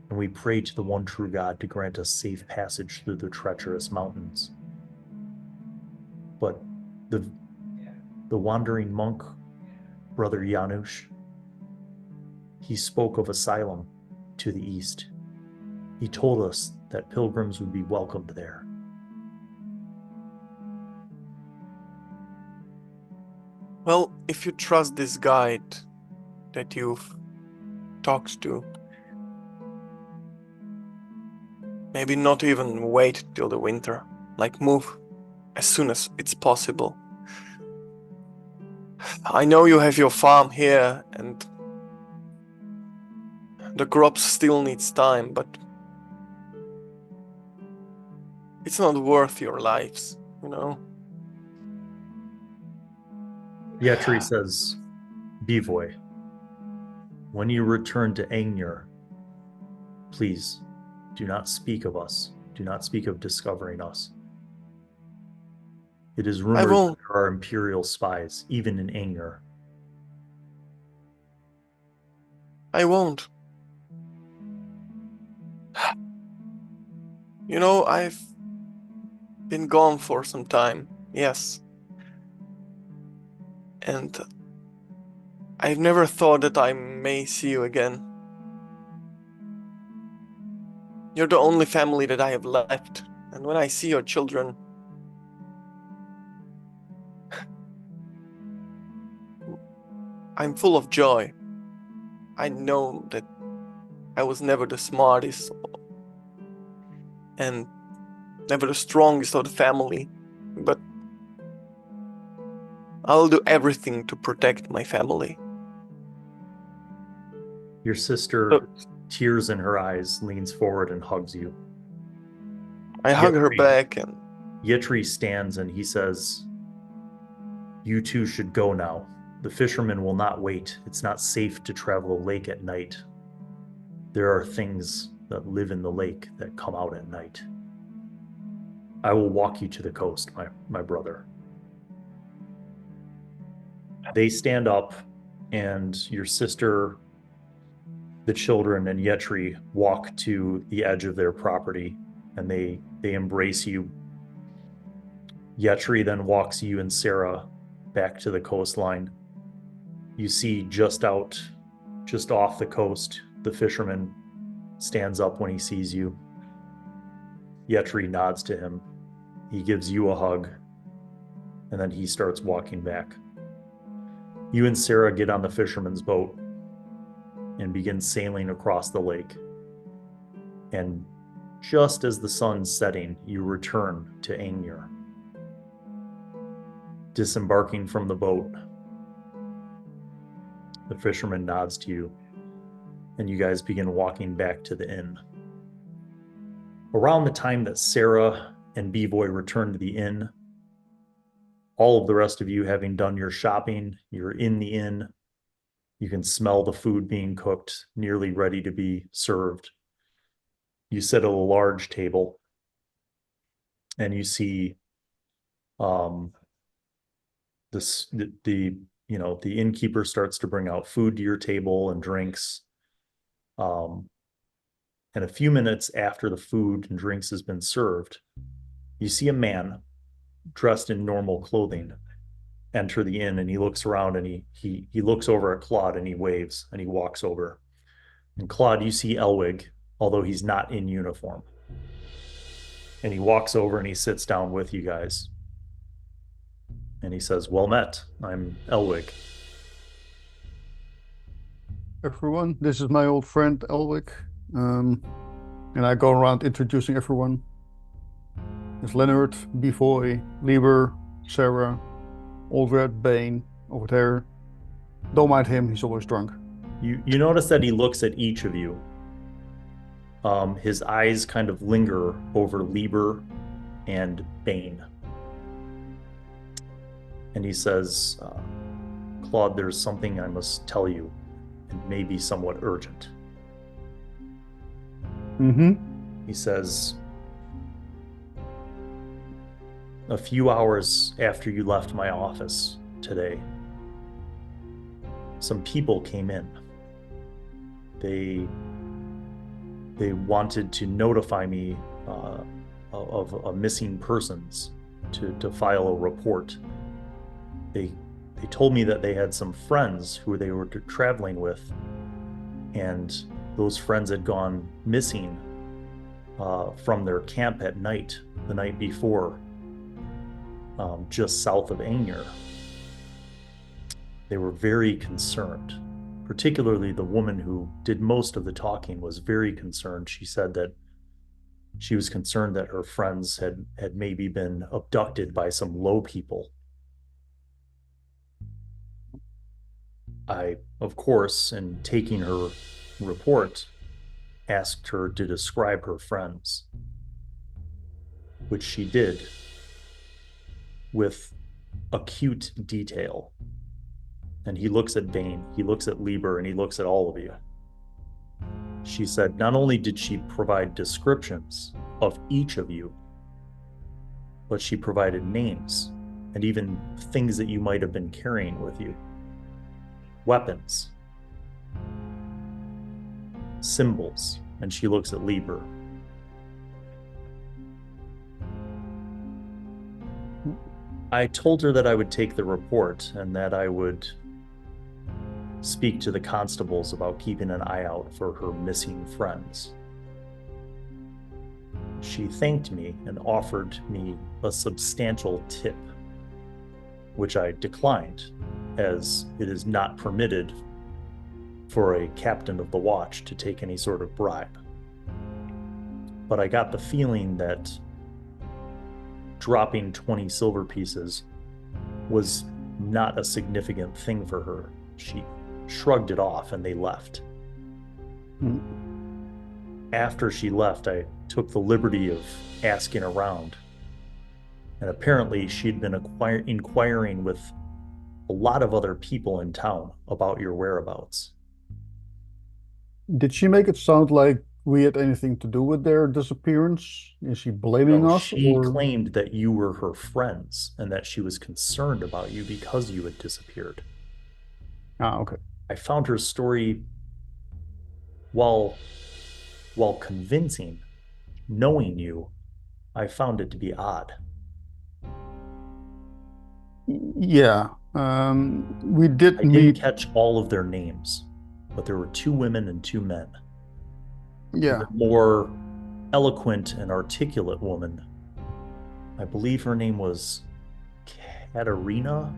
And we pray to the one true God to grant us safe passage through the treacherous mountains. But the wandering monk, Brother Janusz, he spoke of asylum to the east. He told us that pilgrims would be welcomed there. Well, if you trust this guide that you've talked to, maybe not even wait till the winter. Like, move as soon as it's possible. I know you have your farm here and the crops still needs time, but it's not worth your lives, you know? Yetri says, Bivoj, when you return to Aigner, please do not speak of us. Do not speak of discovering us. It is rumored that won't. there are Imperial spies, even in Aigner. I won't. You know, I've been gone for some time, yes. And I've never thought that I may see you again. You're the only family that I have left, and when I see your children, I'm full of joy. I know that I was never the smartest and never the strongest of the family, but I'll do everything to protect my family. Your sister, tears in her eyes, leans forward and hugs you. I hug her back, and Yetri stands and he says, you two should go now. The fishermen will not wait. It's not safe to travel a lake at night. There are things that live in the lake that come out at night. I will walk you to the coast, my brother. They stand up, and your sister, the children, and Yetri walk to the edge of their property, and they embrace you. Yetri then walks you and Sarah back to the coastline. You see just off the coast, the fisherman stands up when he sees you. Yetri nods to him. He gives you a hug, and then he starts walking back. You and Sarah get on the fisherman's boat and begin sailing across the lake. And just as the sun's setting, you return to Aigner. Disembarking from the boat, the fisherman nods to you, and you guys begin walking back to the inn. Around the time that Sarah and Bivoj return to the inn, all of the rest of you having done your shopping, you're in the inn. You can smell the food being cooked, nearly ready to be served. You sit at a large table, and you see the innkeeper starts to bring out food to your table and drinks. And a few minutes after the food and drinks has been served, you see a man dressed in normal clothing enter the inn, and he looks around, and he looks over at Claude, and he waves, and he walks over. And Claude, you see Elwig, although he's not in uniform. And he walks over and he sits down with you guys. And he says, well met, I'm Elwig. Everyone, this is my old friend Elwig. And I go around introducing everyone. There's Leonard, Bivoj, Liber, Sarah, Oldrad, Bane, over there. Don't mind him, he's always drunk. You notice that he looks at each of you. His eyes kind of linger over Liber and Bane. And he says, Claude, there's something I must tell you. It may be somewhat urgent. He says, a few hours after you left my office today, some people came in. They wanted to notify me of missing persons to file a report. They told me that they had some friends who they were traveling with, and those friends had gone missing from their camp at night, the night before, just south of Aigner. They were very concerned. Particularly the woman who did most of the talking was very concerned. She said that she was concerned that her friends had maybe been abducted by some low people. I, of course, in taking her report, asked her to describe her friends, which she did with acute detail. And he looks at Bane, he looks at Liber, and he looks at all of you. She said not only did she provide descriptions of each of you, but she provided names and even things that you might have been carrying with you. Weapons. Symbols. And she looks at Liber. I told her that I would take the report and that I would speak to the constables about keeping an eye out for her missing friends. She thanked me and offered me a substantial tip, which I declined, as it is not permitted for a captain of the watch to take any sort of bribe. But I got the feeling that dropping 20 silver pieces was not a significant thing for her. She shrugged it off and they left. After she left, I took the liberty of asking around. And apparently she'd been inquiring with a lot of other people in town about your whereabouts. Did she make it sound like we had anything to do with their disappearance? Is she blaming us? She or... claimed that you were her friends and that she was concerned about you because you had disappeared. Ah, okay. I found her story, while convincing, knowing you, I found it to be odd. Yeah, we did I meet. didn't catch all of their names, but there were 2 women and 2 men. Yeah, The more eloquent and articulate woman, I believe her name was Katarina,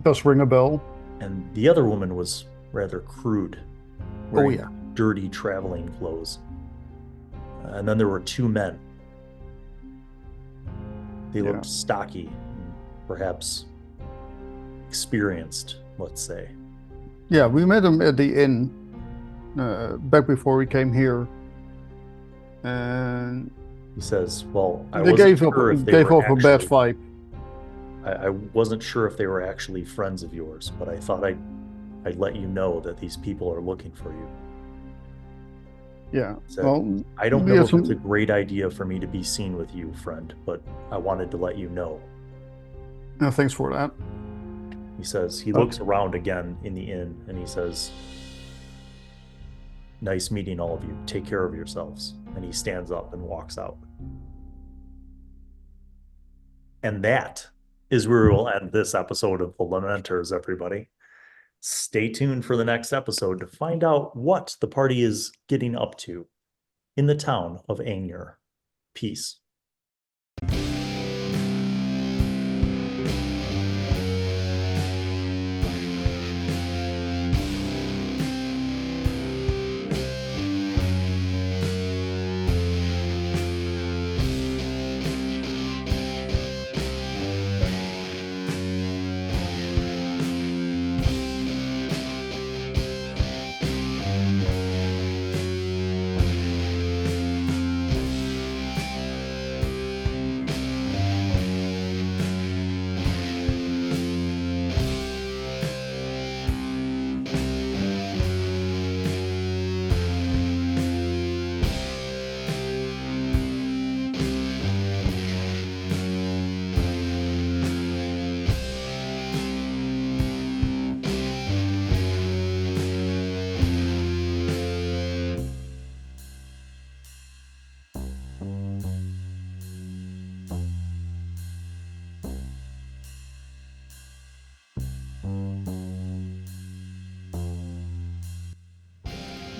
does ring a bell. and the other woman was rather crude, wearing yeah. dirty traveling clothes. And then there were 2 men. They Yeah. looked stocky, perhaps experienced, let's say. Yeah, we met them at the inn back before we came here, and He says, well, I they wasn't gave sure up if they gave were off a bad actually- vibe. I wasn't sure if they were actually friends of yours, but I thought I'd let you know that these people are looking for you. Yeah, So, well, I don't we know had if it's a great idea for me to be seen with you, friend, but I wanted to let you know. thanks for that. He says, he looks around again in the inn and he says, nice meeting all of you. Take care of yourselves. And he stands up and walks out. And that is where we will end this episode of the Lamenters, everybody. Stay tuned for the next episode to find out what the party is getting up to in the town of Aigner. Peace.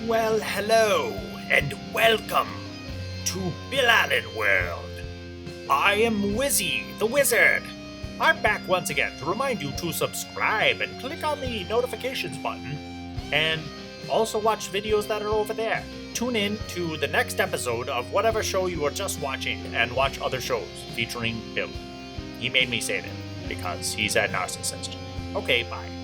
Well, hello, and welcome to Blayne Allen World. I am Wizzy, the wizard, I'm back once again to remind you to subscribe and click on the notifications button, and also watch videos that are over there. Tune in to the next episode of whatever show you were just watching and watch other shows featuring Bill. He made me say that because he's a narcissist. Okay, bye.